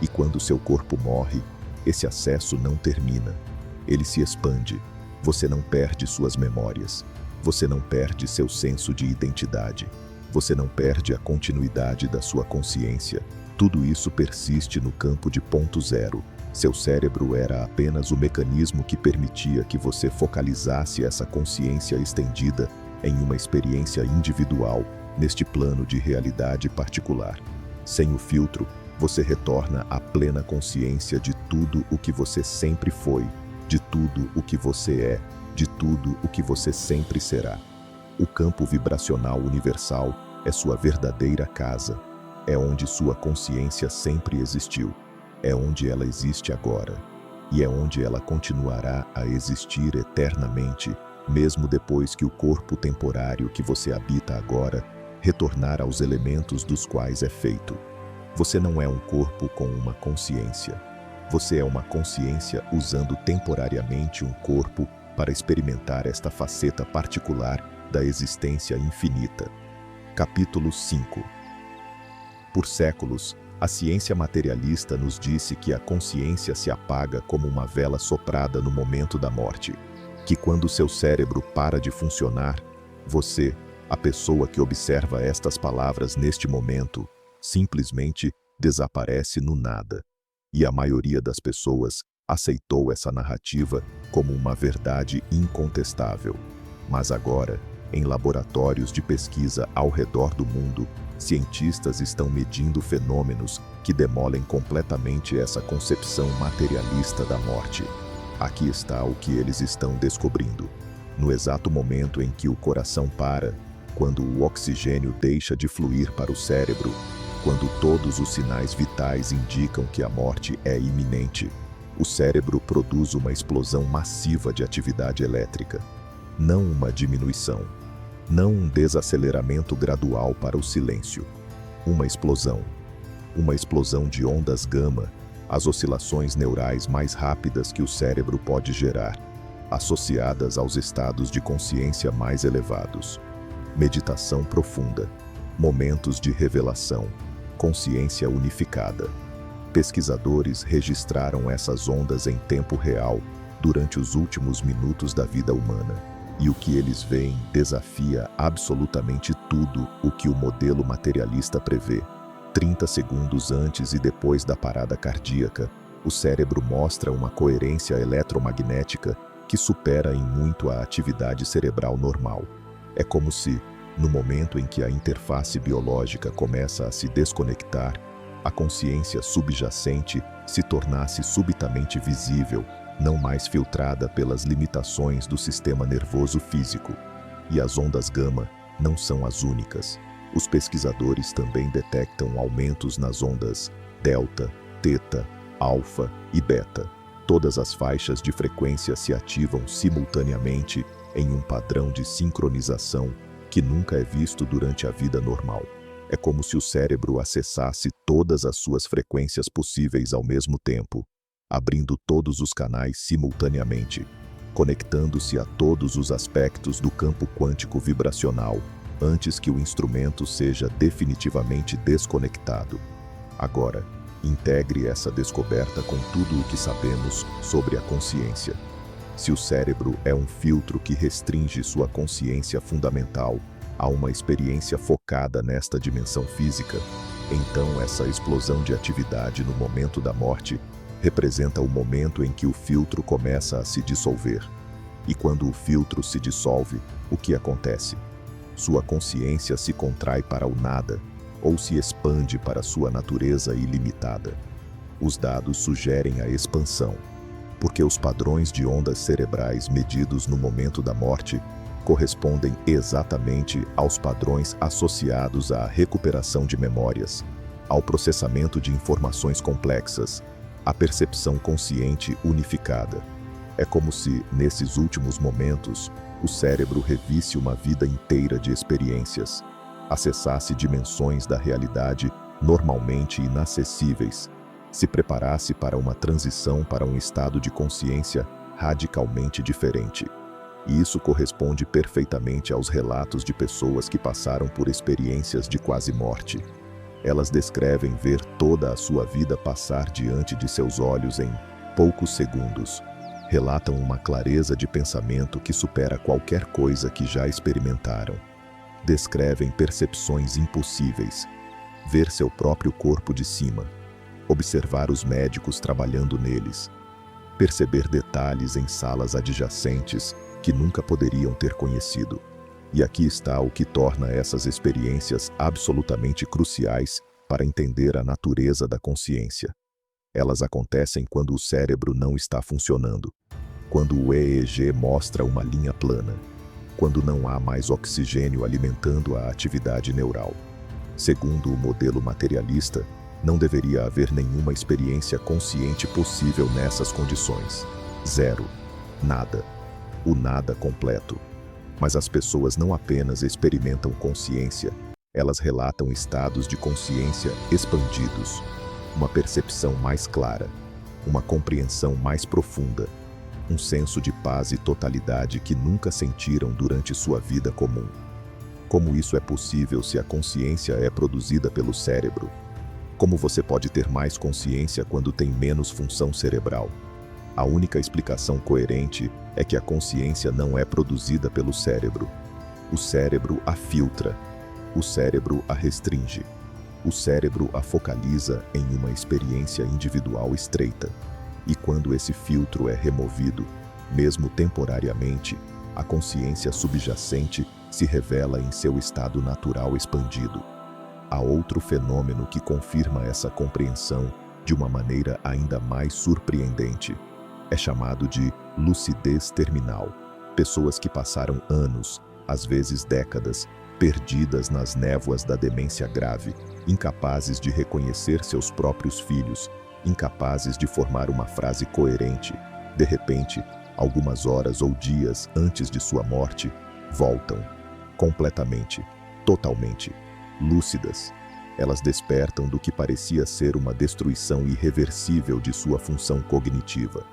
E quando seu corpo morre, esse acesso não termina. Ele se expande. Você não perde suas memórias. Você não perde seu senso de identidade. Você não perde a continuidade da sua consciência. Tudo isso persiste no campo de ponto zero. Seu cérebro era apenas o mecanismo que permitia que você focalizasse essa consciência estendida em uma experiência individual, neste plano de realidade particular. Sem o filtro, você retorna à plena consciência de tudo o que você sempre foi, de tudo o que você é, de tudo o que você sempre será. O campo vibracional universal é sua verdadeira casa. É onde sua consciência sempre existiu. É onde ela existe agora. E é onde ela continuará a existir eternamente, mesmo depois que o corpo temporário que você habita agora retornar aos elementos dos quais é feito. Você não é um corpo com uma consciência. Você é uma consciência usando temporariamente um corpo para experimentar esta faceta particular da existência infinita. Capítulo 5. Por séculos, a ciência materialista nos disse que a consciência se apaga como uma vela soprada no momento da morte, que quando seu cérebro para de funcionar, Você, a pessoa que observa estas palavras neste momento, simplesmente desaparece no nada. E a maioria das pessoas aceitou essa narrativa como uma verdade incontestável. Mas agora, em laboratórios de pesquisa ao redor do mundo, cientistas estão medindo fenômenos que demolem completamente essa concepção materialista da morte. Aqui está o que eles estão descobrindo. No exato momento em que o coração para, quando o oxigênio deixa de fluir para o cérebro, quando todos os sinais vitais indicam que a morte é iminente, o cérebro produz uma explosão massiva de atividade elétrica. Não uma diminuição. Não um desaceleramento gradual para o silêncio. Uma explosão. Uma explosão de ondas gama, as oscilações neurais mais rápidas que o cérebro pode gerar, associadas aos estados de consciência mais elevados. Meditação profunda. Momentos de revelação. Consciência unificada. Pesquisadores registraram essas ondas em tempo real durante os últimos minutos da vida humana. E o que eles veem desafia absolutamente tudo o que o modelo materialista prevê. 30 segundos antes e depois da parada cardíaca, o cérebro mostra uma coerência eletromagnética que supera em muito a atividade cerebral normal. É como se, no momento em que a interface biológica começa a se desconectar, a consciência subjacente se tornasse subitamente visível, não mais filtrada pelas limitações do sistema nervoso físico. E as ondas gama não são as únicas. Os pesquisadores também detectam aumentos nas ondas delta, teta, alfa e beta. Todas as faixas de frequência se ativam simultaneamente em um padrão de sincronização que nunca é visto durante a vida normal. É como se o cérebro acessasse todas as suas frequências possíveis ao mesmo tempo, abrindo todos os canais simultaneamente, conectando-se a todos os aspectos do campo quântico vibracional, antes que o instrumento seja definitivamente desconectado. Agora, integre essa descoberta com tudo o que sabemos sobre a consciência. Se o cérebro é um filtro que restringe sua consciência fundamental a uma experiência focada nesta dimensão física, então essa explosão de atividade no momento da morte representa o momento em que o filtro começa a se dissolver. E quando o filtro se dissolve, o que acontece? Sua consciência se contrai para o nada, ou se expande para sua natureza ilimitada. Os dados sugerem a expansão, porque os padrões de ondas cerebrais medidos no momento da morte correspondem exatamente aos padrões associados à recuperação de memórias, ao processamento de informações complexas, à percepção consciente unificada. É como se, nesses últimos momentos, o cérebro revisse uma vida inteira de experiências, acessasse dimensões da realidade normalmente inacessíveis, se preparasse para uma transição para um estado de consciência radicalmente diferente. E isso corresponde perfeitamente aos relatos de pessoas que passaram por experiências de quase morte. Elas descrevem ver toda a sua vida passar diante de seus olhos em poucos segundos. Relatam uma clareza de pensamento que supera qualquer coisa que já experimentaram. Descrevem percepções impossíveis. Ver seu próprio corpo de cima. Observar os médicos trabalhando neles. Perceber detalhes em salas adjacentes que nunca poderiam ter conhecido. E aqui está o que torna essas experiências absolutamente cruciais para entender a natureza da consciência. Elas acontecem quando o cérebro não está funcionando, quando o EEG mostra uma linha plana, quando não há mais oxigênio alimentando a atividade neural. Segundo o modelo materialista, não deveria haver nenhuma experiência consciente possível nessas condições. Zero. Nada. O nada completo. Mas as pessoas não apenas experimentam consciência, elas relatam estados de consciência expandidos, uma percepção mais clara, uma compreensão mais profunda, um senso de paz e totalidade que nunca sentiram durante sua vida comum. Como isso é possível se a consciência é produzida pelo cérebro? Como você pode ter mais consciência quando tem menos função cerebral? A única explicação coerente é que a consciência não é produzida pelo cérebro. O cérebro a filtra. O cérebro a restringe. O cérebro a focaliza em uma experiência individual estreita. E quando esse filtro é removido, mesmo temporariamente, a consciência subjacente se revela em seu estado natural expandido. Há outro fenômeno que confirma essa compreensão de uma maneira ainda mais surpreendente. É chamado de lucidez terminal. Pessoas que passaram anos, às vezes décadas, perdidas nas névoas da demência grave, incapazes de reconhecer seus próprios filhos, incapazes de formar uma frase coerente, de repente, algumas horas ou dias antes de sua morte, voltam, completamente, totalmente, lúcidas. Elas despertam do que parecia ser uma destruição irreversível de sua função cognitiva.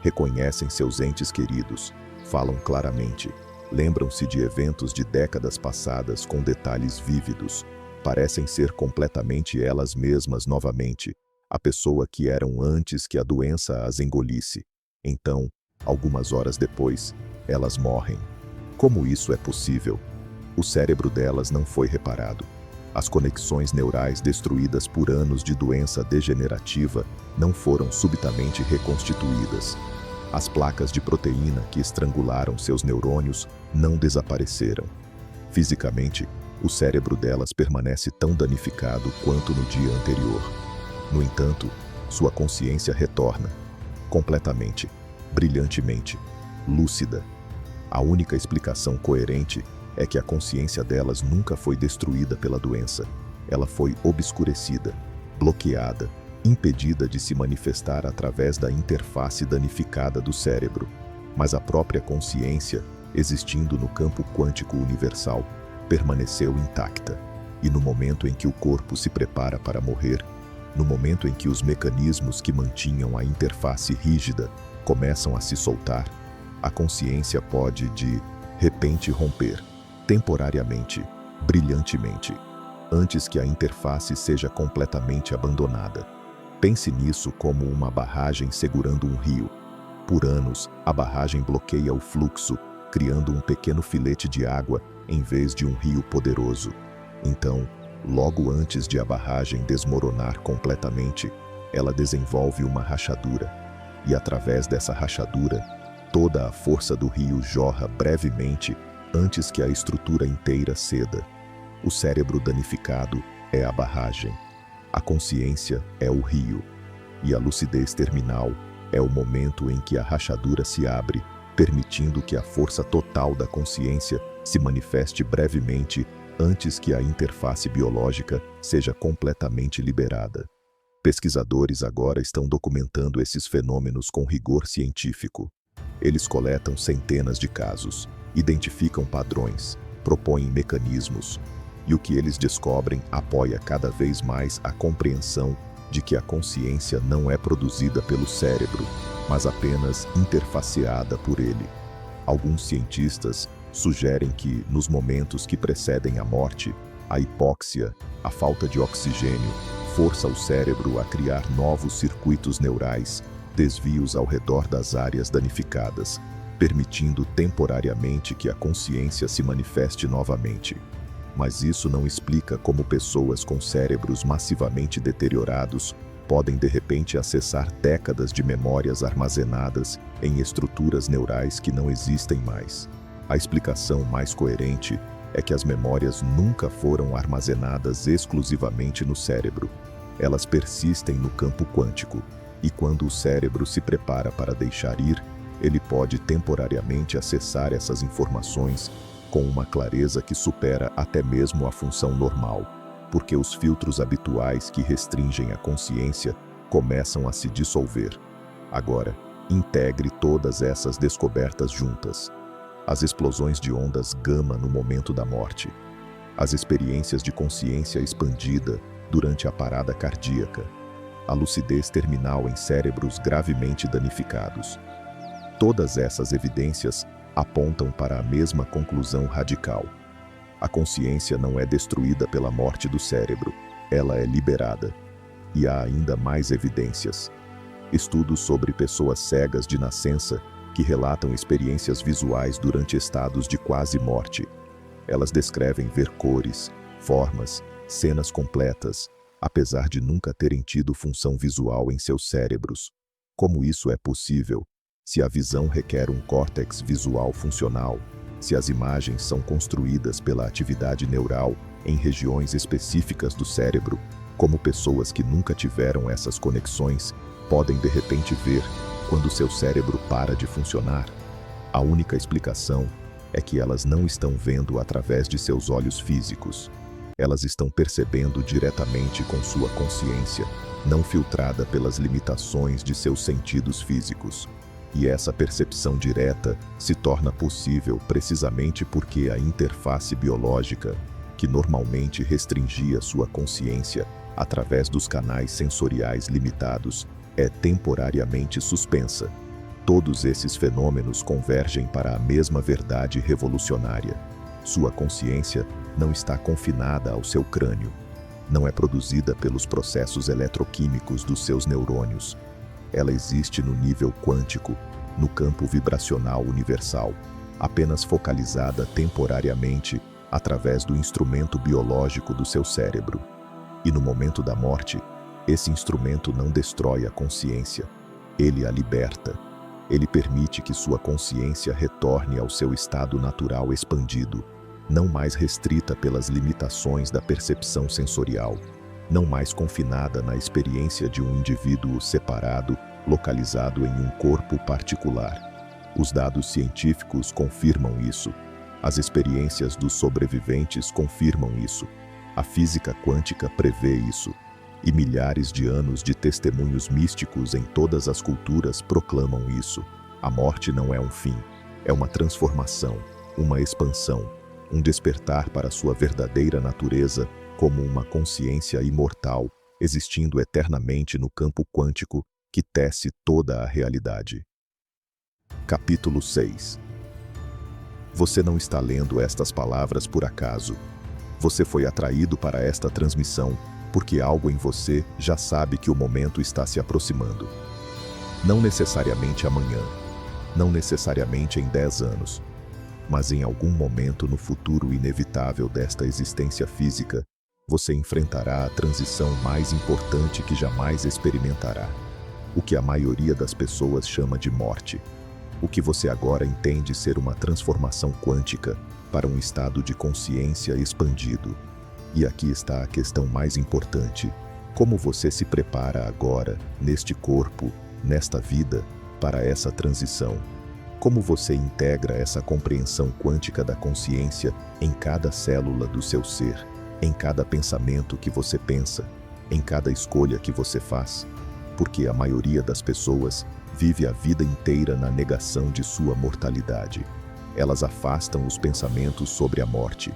Reconhecem seus entes queridos, falam claramente, lembram-se de eventos de décadas passadas com detalhes vívidos, parecem ser completamente elas mesmas novamente, a pessoa que eram antes que a doença as engolisse. Então, algumas horas depois, elas morrem. Como isso é possível? O cérebro delas não foi reparado. As conexões neurais destruídas por anos de doença degenerativa não foram subitamente reconstituídas. As placas de proteína que estrangularam seus neurônios não desapareceram. Fisicamente, o cérebro delas permanece tão danificado quanto no dia anterior. No entanto, sua consciência retorna, completamente, brilhantemente, lúcida. A única explicação coerente é que a consciência delas nunca foi destruída pela doença. Ela foi obscurecida, bloqueada, impedida de se manifestar através da interface danificada do cérebro. Mas a própria consciência, existindo no campo quântico universal, permaneceu intacta. E no momento em que o corpo se prepara para morrer, no momento em que os mecanismos que mantinham a interface rígida começam a se soltar, a consciência pode, de repente, romper, temporariamente, brilhantemente, antes que a interface seja completamente abandonada. Pense nisso como uma barragem segurando um rio. Por anos, a barragem bloqueia o fluxo, criando um pequeno filete de água em vez de um rio poderoso. Então, logo antes de a barragem desmoronar completamente, ela desenvolve uma rachadura. E através dessa rachadura, toda a força do rio jorra brevemente antes que a estrutura inteira ceda. O cérebro danificado é a barragem. A consciência é o rio. E a lucidez terminal é o momento em que a rachadura se abre, permitindo que a força total da consciência se manifeste brevemente antes que a interface biológica seja completamente liberada. Pesquisadores agora estão documentando esses fenômenos com rigor científico. Eles coletam centenas de casos, identificam padrões, propõem mecanismos, e o que eles descobrem apoia cada vez mais a compreensão de que a consciência não é produzida pelo cérebro, mas apenas interfaceada por ele. Alguns cientistas sugerem que, nos momentos que precedem a morte, a hipóxia, a falta de oxigênio, força o cérebro a criar novos circuitos neurais, desvios ao redor das áreas danificadas, permitindo temporariamente que a consciência se manifeste novamente. Mas isso não explica como pessoas com cérebros massivamente deteriorados podem de repente acessar décadas de memórias armazenadas em estruturas neurais que não existem mais. A explicação mais coerente é que as memórias nunca foram armazenadas exclusivamente no cérebro. Elas persistem no campo quântico, e quando o cérebro se prepara para deixar ir, ele pode temporariamente acessar essas informações com uma clareza que supera até mesmo a função normal, porque os filtros habituais que restringem a consciência começam a se dissolver. Agora, integre todas essas descobertas juntas. As explosões de ondas gama no momento da morte, as experiências de consciência expandida durante a parada cardíaca, a lucidez terminal em cérebros gravemente danificados. Todas essas evidências apontam para a mesma conclusão radical. A consciência não é destruída pela morte do cérebro, ela é liberada. E há ainda mais evidências. Estudos sobre pessoas cegas de nascença que relatam experiências visuais durante estados de quase morte. Elas descrevem ver cores, formas, cenas completas, apesar de nunca terem tido função visual em seus cérebros. Como isso é possível? Se a visão requer um córtex visual funcional, se as imagens são construídas pela atividade neural em regiões específicas do cérebro, como pessoas que nunca tiveram essas conexões podem de repente ver quando seu cérebro para de funcionar? A única explicação é que elas não estão vendo através de seus olhos físicos. Elas estão percebendo diretamente com sua consciência, não filtrada pelas limitações de seus sentidos físicos. E essa percepção direta se torna possível precisamente porque a interface biológica, que normalmente restringia sua consciência através dos canais sensoriais limitados, é temporariamente suspensa. Todos esses fenômenos convergem para a mesma verdade revolucionária. Sua consciência não está confinada ao seu crânio. Não é produzida pelos processos eletroquímicos dos seus neurônios. Ela existe no nível quântico, no campo vibracional universal, apenas focalizada temporariamente através do instrumento biológico do seu cérebro. E no momento da morte, esse instrumento não destrói a consciência, ele a liberta. Ele permite que sua consciência retorne ao seu estado natural expandido, não mais restrita pelas limitações da percepção sensorial, não mais confinada na experiência de um indivíduo separado, localizado em um corpo particular. Os dados científicos confirmam isso. As experiências dos sobreviventes confirmam isso. A física quântica prevê isso. E milhares de anos de testemunhos místicos em todas as culturas proclamam isso. A morte não é um fim, é uma transformação, uma expansão, um despertar para sua verdadeira natureza como uma consciência imortal, existindo eternamente no campo quântico que tece toda a realidade. Capítulo 6. Você não está lendo estas palavras por acaso. Você foi atraído para esta transmissão porque algo em você já sabe que o momento está se aproximando. Não necessariamente amanhã, não necessariamente em 10 anos, mas em algum momento no futuro inevitável desta existência física, você enfrentará a transição mais importante que jamais experimentará. O que a maioria das pessoas chama de morte. O que você agora entende ser uma transformação quântica para um estado de consciência expandido. E aqui está a questão mais importante. Como você se prepara agora, neste corpo, nesta vida, para essa transição? Como você integra essa compreensão quântica da consciência em cada célula do seu ser, em cada pensamento que você pensa, em cada escolha que você faz? Porque a maioria das pessoas vive a vida inteira na negação de sua mortalidade. Elas afastam os pensamentos sobre a morte,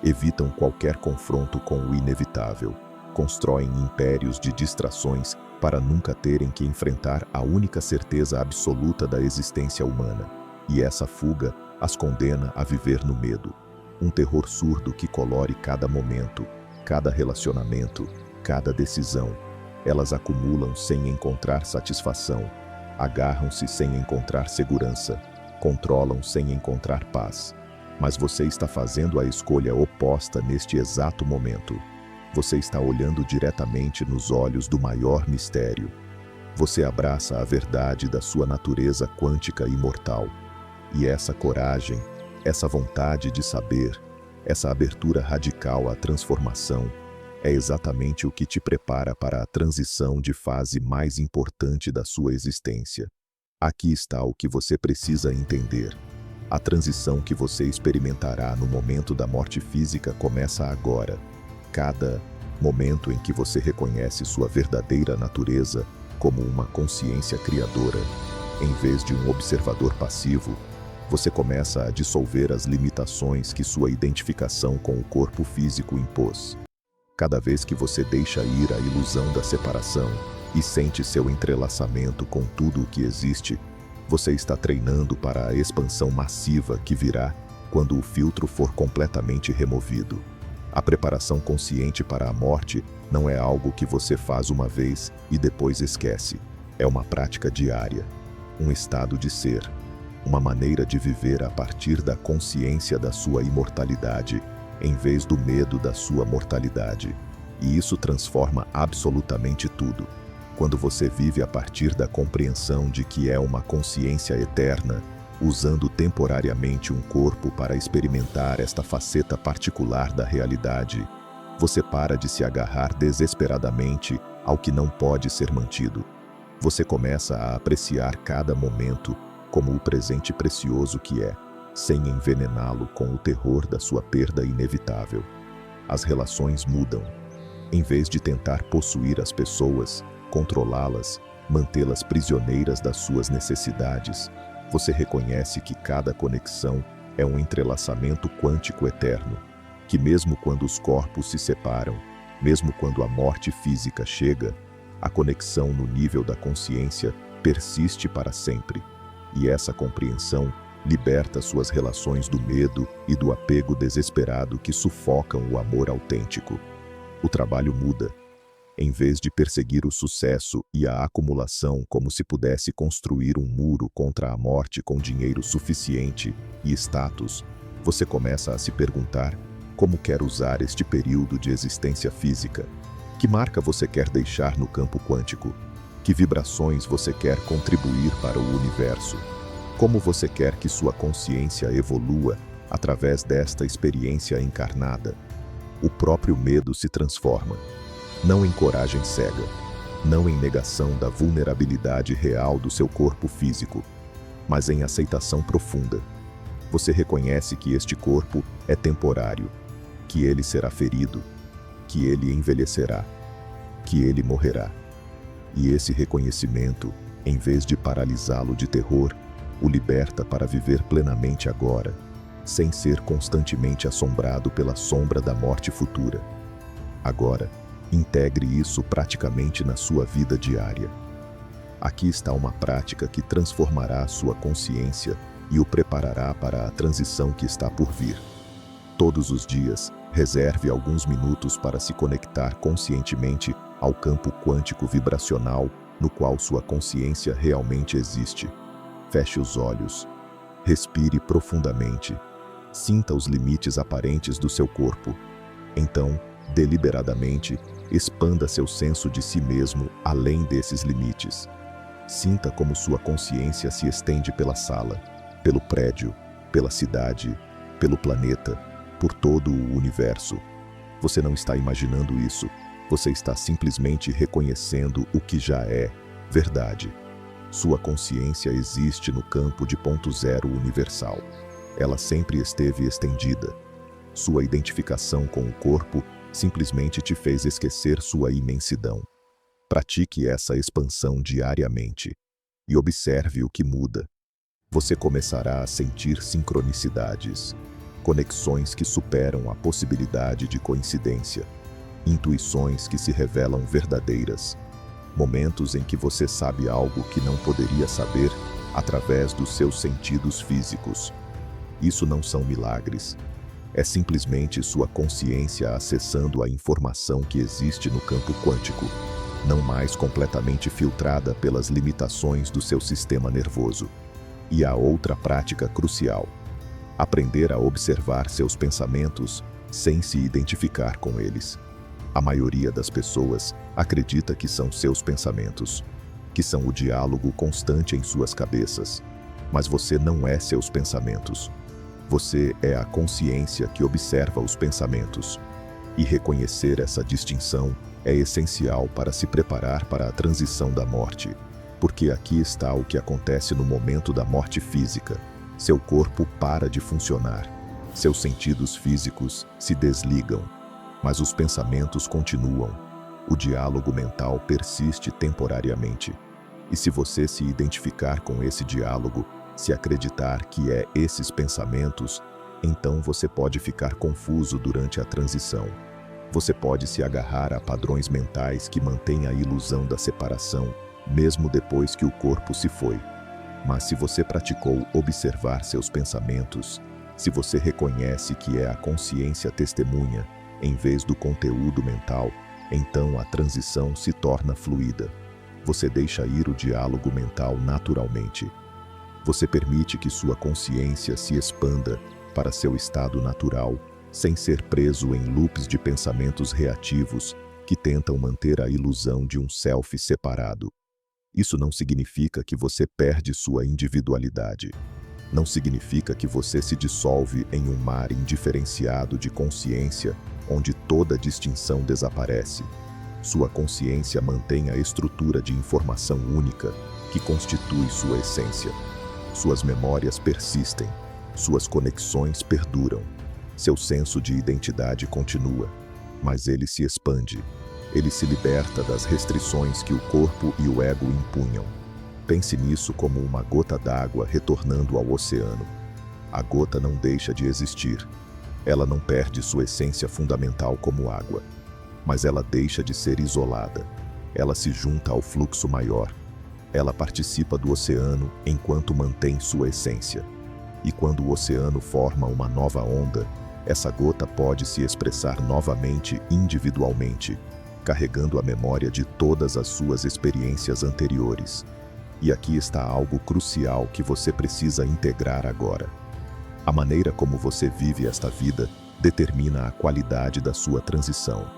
evitam qualquer confronto com o inevitável, constroem impérios de distrações para nunca terem que enfrentar a única certeza absoluta da existência humana. E essa fuga as condena a viver no medo, um terror surdo que colore cada momento, cada relacionamento, cada decisão. Elas acumulam sem encontrar satisfação, agarram-se sem encontrar segurança, controlam sem encontrar paz. Mas você está fazendo a escolha oposta neste exato momento. Você está olhando diretamente nos olhos do maior mistério. Você abraça a verdade da sua natureza quântica imortal. E essa coragem, essa vontade de saber, essa abertura radical à transformação, é exatamente o que te prepara para a transição de fase mais importante da sua existência. Aqui está o que você precisa entender. A transição que você experimentará no momento da morte física começa agora. Cada momento em que você reconhece sua verdadeira natureza como uma consciência criadora, em vez de um observador passivo, você começa a dissolver as limitações que sua identificação com o corpo físico impôs. Cada vez que você deixa ir a ilusão da separação e sente seu entrelaçamento com tudo o que existe, você está treinando para a expansão massiva que virá quando o filtro for completamente removido. A preparação consciente para a morte não é algo que você faz uma vez e depois esquece. É uma prática diária, um estado de ser, uma maneira de viver a partir da consciência da sua imortalidade, em vez do medo da sua mortalidade. E isso transforma absolutamente tudo. Quando você vive a partir da compreensão de que é uma consciência eterna, usando temporariamente um corpo para experimentar esta faceta particular da realidade, você para de se agarrar desesperadamente ao que não pode ser mantido. Você começa a apreciar cada momento como o presente precioso que é, sem envenená-lo com o terror da sua perda inevitável. As relações mudam. Em vez de tentar possuir as pessoas, controlá-las, mantê-las prisioneiras das suas necessidades, você reconhece que cada conexão é um entrelaçamento quântico eterno, que mesmo quando os corpos se separam, mesmo quando a morte física chega, a conexão no nível da consciência persiste para sempre. E essa compreensão liberta suas relações do medo e do apego desesperado que sufocam o amor autêntico. O trabalho muda. Em vez de perseguir o sucesso e a acumulação como se pudesse construir um muro contra a morte com dinheiro suficiente e status, você começa a se perguntar como quer usar este período de existência física. Que marca você quer deixar no campo quântico? Que vibrações você quer contribuir para o universo? Como você quer que sua consciência evolua através desta experiência encarnada? O próprio medo se transforma. Não em coragem cega, não em negação da vulnerabilidade real do seu corpo físico, mas em aceitação profunda. Você reconhece que este corpo é temporário, que ele será ferido, que ele envelhecerá, que ele morrerá. E esse reconhecimento, em vez de paralisá-lo de terror, o liberta para viver plenamente agora, sem ser constantemente assombrado pela sombra da morte futura. Agora, integre isso praticamente na sua vida diária. Aqui está uma prática que transformará a sua consciência e o preparará para a transição que está por vir. Todos os dias, reserve alguns minutos para se conectar conscientemente ao campo quântico vibracional no qual sua consciência realmente existe. Feche os olhos. Respire profundamente. Sinta os limites aparentes do seu corpo. Então, deliberadamente, expanda seu senso de si mesmo além desses limites. Sinta como sua consciência se estende pela sala, pelo prédio, pela cidade, pelo planeta, por todo o universo. Você não está imaginando isso, você está simplesmente reconhecendo o que já é verdade. Sua consciência existe no campo de ponto zero universal. Ela sempre esteve estendida. Sua identificação com o corpo simplesmente te fez esquecer sua imensidão. Pratique essa expansão diariamente e observe o que muda. Você começará a sentir sincronicidades, conexões que superam a possibilidade de coincidência, intuições que se revelam verdadeiras, momentos em que você sabe algo que não poderia saber através dos seus sentidos físicos. Isso não são milagres. É simplesmente sua consciência acessando a informação que existe no campo quântico, não mais completamente filtrada pelas limitações do seu sistema nervoso. E a outra prática crucial: aprender a observar seus pensamentos sem se identificar com eles. A maioria das pessoas acredita que são seus pensamentos, que são o diálogo constante em suas cabeças. Mas você não é seus pensamentos. Você é a consciência que observa os pensamentos. E reconhecer essa distinção é essencial para se preparar para a transição da morte, porque aqui está o que acontece no momento da morte física. Seu corpo para de funcionar. Seus sentidos físicos se desligam, mas os pensamentos continuam. O diálogo mental persiste temporariamente. E se você se identificar com esse diálogo, se acreditar que é esses pensamentos, então você pode ficar confuso durante a transição. Você pode se agarrar a padrões mentais que mantêm a ilusão da separação, mesmo depois que o corpo se foi. Mas se você praticou observar seus pensamentos, se você reconhece que é a consciência testemunha, em vez do conteúdo mental, então a transição se torna fluida. Você deixa ir o diálogo mental naturalmente. Você permite que sua consciência se expanda para seu estado natural, sem ser preso em loops de pensamentos reativos que tentam manter a ilusão de um self separado. Isso não significa que você perde sua individualidade. Não significa que você se dissolve em um mar indiferenciado de consciência, onde toda distinção desaparece. Sua consciência mantém a estrutura de informação única que constitui sua essência. Suas memórias persistem, suas conexões perduram, seu senso de identidade continua, mas ele se expande. Ele se liberta das restrições que o corpo e o ego impunham. Pense nisso como uma gota d'água retornando ao oceano. A gota não deixa de existir. Ela não perde sua essência fundamental como água. Mas ela deixa de ser isolada. Ela se junta ao fluxo maior. Ela participa do oceano enquanto mantém sua essência. E quando o oceano forma uma nova onda, essa gota pode se expressar novamente individualmente, carregando a memória de todas as suas experiências anteriores. E aqui está algo crucial que você precisa integrar agora. A maneira como você vive esta vida determina a qualidade da sua transição.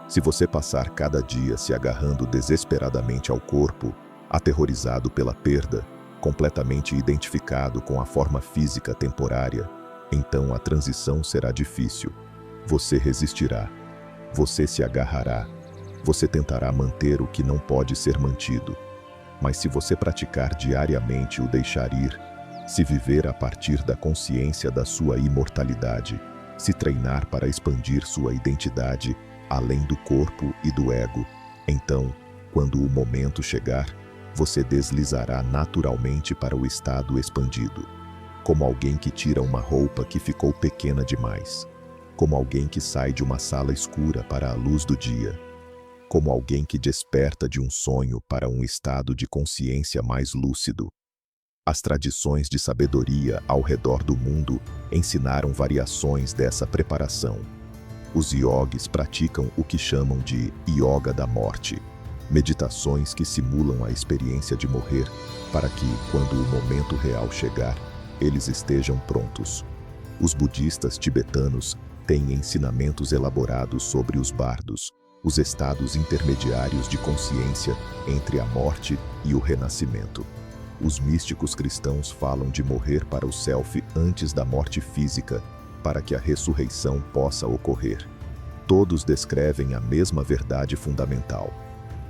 Se você passar cada dia se agarrando desesperadamente ao corpo, aterrorizado pela perda, completamente identificado com a forma física temporária, então a transição será difícil. Você resistirá. Você se agarrará. Você tentará manter o que não pode ser mantido. Mas se você praticar diariamente o deixar ir, se viver a partir da consciência da sua imortalidade, se treinar para expandir sua identidade além do corpo e do ego, então, quando o momento chegar, você deslizará naturalmente para o estado expandido, como alguém que tira uma roupa que ficou pequena demais, como alguém que sai de uma sala escura para a luz do dia, como alguém que desperta de um sonho para um estado de consciência mais lúcido. As tradições de sabedoria ao redor do mundo ensinaram variações dessa preparação. Os yogis praticam o que chamam de yoga da morte, meditações que simulam a experiência de morrer para que, quando o momento real chegar, eles estejam prontos. Os budistas tibetanos têm ensinamentos elaborados sobre os bardos, os estados intermediários de consciência entre a morte e o renascimento. Os místicos cristãos falam de morrer para o self antes da morte física, para que a ressurreição possa ocorrer. Todos descrevem a mesma verdade fundamental.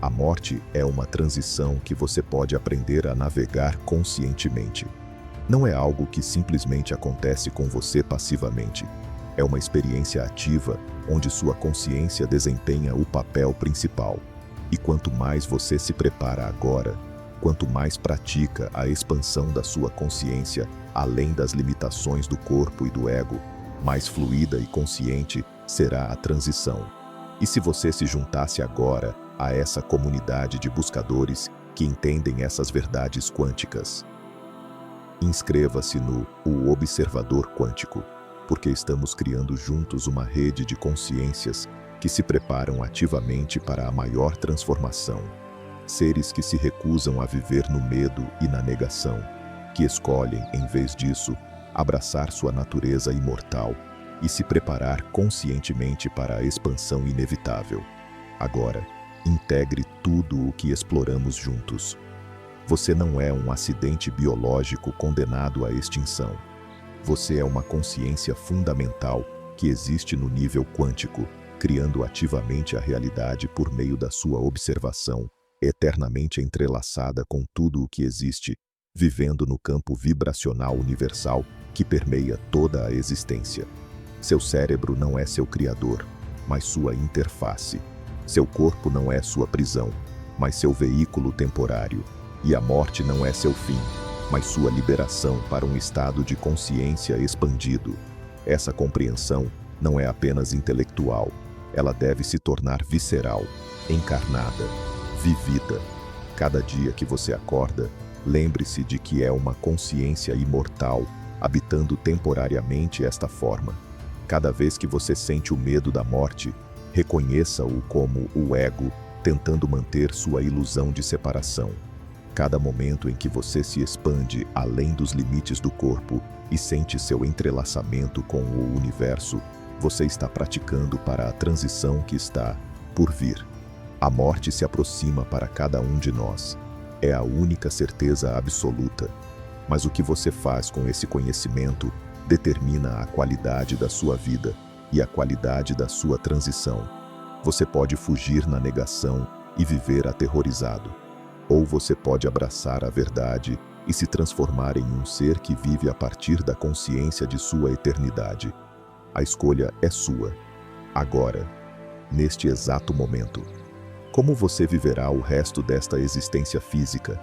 A morte é uma transição que você pode aprender a navegar conscientemente. Não é algo que simplesmente acontece com você passivamente. É uma experiência ativa, onde sua consciência desempenha o papel principal. E quanto mais você se prepara agora, quanto mais pratica a expansão da sua consciência, além das limitações do corpo e do ego, mais fluida e consciente será a transição. E se você se juntasse agora a essa comunidade de buscadores que entendem essas verdades quânticas? Inscreva-se no O Observador Quântico, porque estamos criando juntos uma rede de consciências que se preparam ativamente para a maior transformação. Seres que se recusam a viver no medo e na negação, que escolhem, em vez disso, abraçar sua natureza imortal e se preparar conscientemente para a expansão inevitável. Agora, integre tudo o que exploramos juntos. Você não é um acidente biológico condenado à extinção. Você é uma consciência fundamental que existe no nível quântico, criando ativamente a realidade por meio da sua observação, eternamente entrelaçada com tudo o que existe, vivendo no campo vibracional universal que permeia toda a existência. Seu cérebro não é seu criador, mas sua interface. Seu corpo não é sua prisão, mas seu veículo temporário. E a morte não é seu fim, mas sua liberação para um estado de consciência expandido. Essa compreensão não é apenas intelectual, ela deve se tornar visceral, encarnada, vivida. Cada dia que você acorda, lembre-se de que é uma consciência imortal, habitando temporariamente esta forma. Cada vez que você sente o medo da morte, reconheça-o como o ego tentando manter sua ilusão de separação. Cada momento em que você se expande além dos limites do corpo e sente seu entrelaçamento com o universo, você está praticando para a transição que está por vir. A morte se aproxima para cada um de nós. É a única certeza absoluta. Mas o que você faz com esse conhecimento determina a qualidade da sua vida e a qualidade da sua transição. Você pode fugir na negação e viver aterrorizado. Ou você pode abraçar a verdade e se transformar em um ser que vive a partir da consciência de sua eternidade. A escolha é sua. Agora, neste exato momento. Como você viverá o resto desta existência física?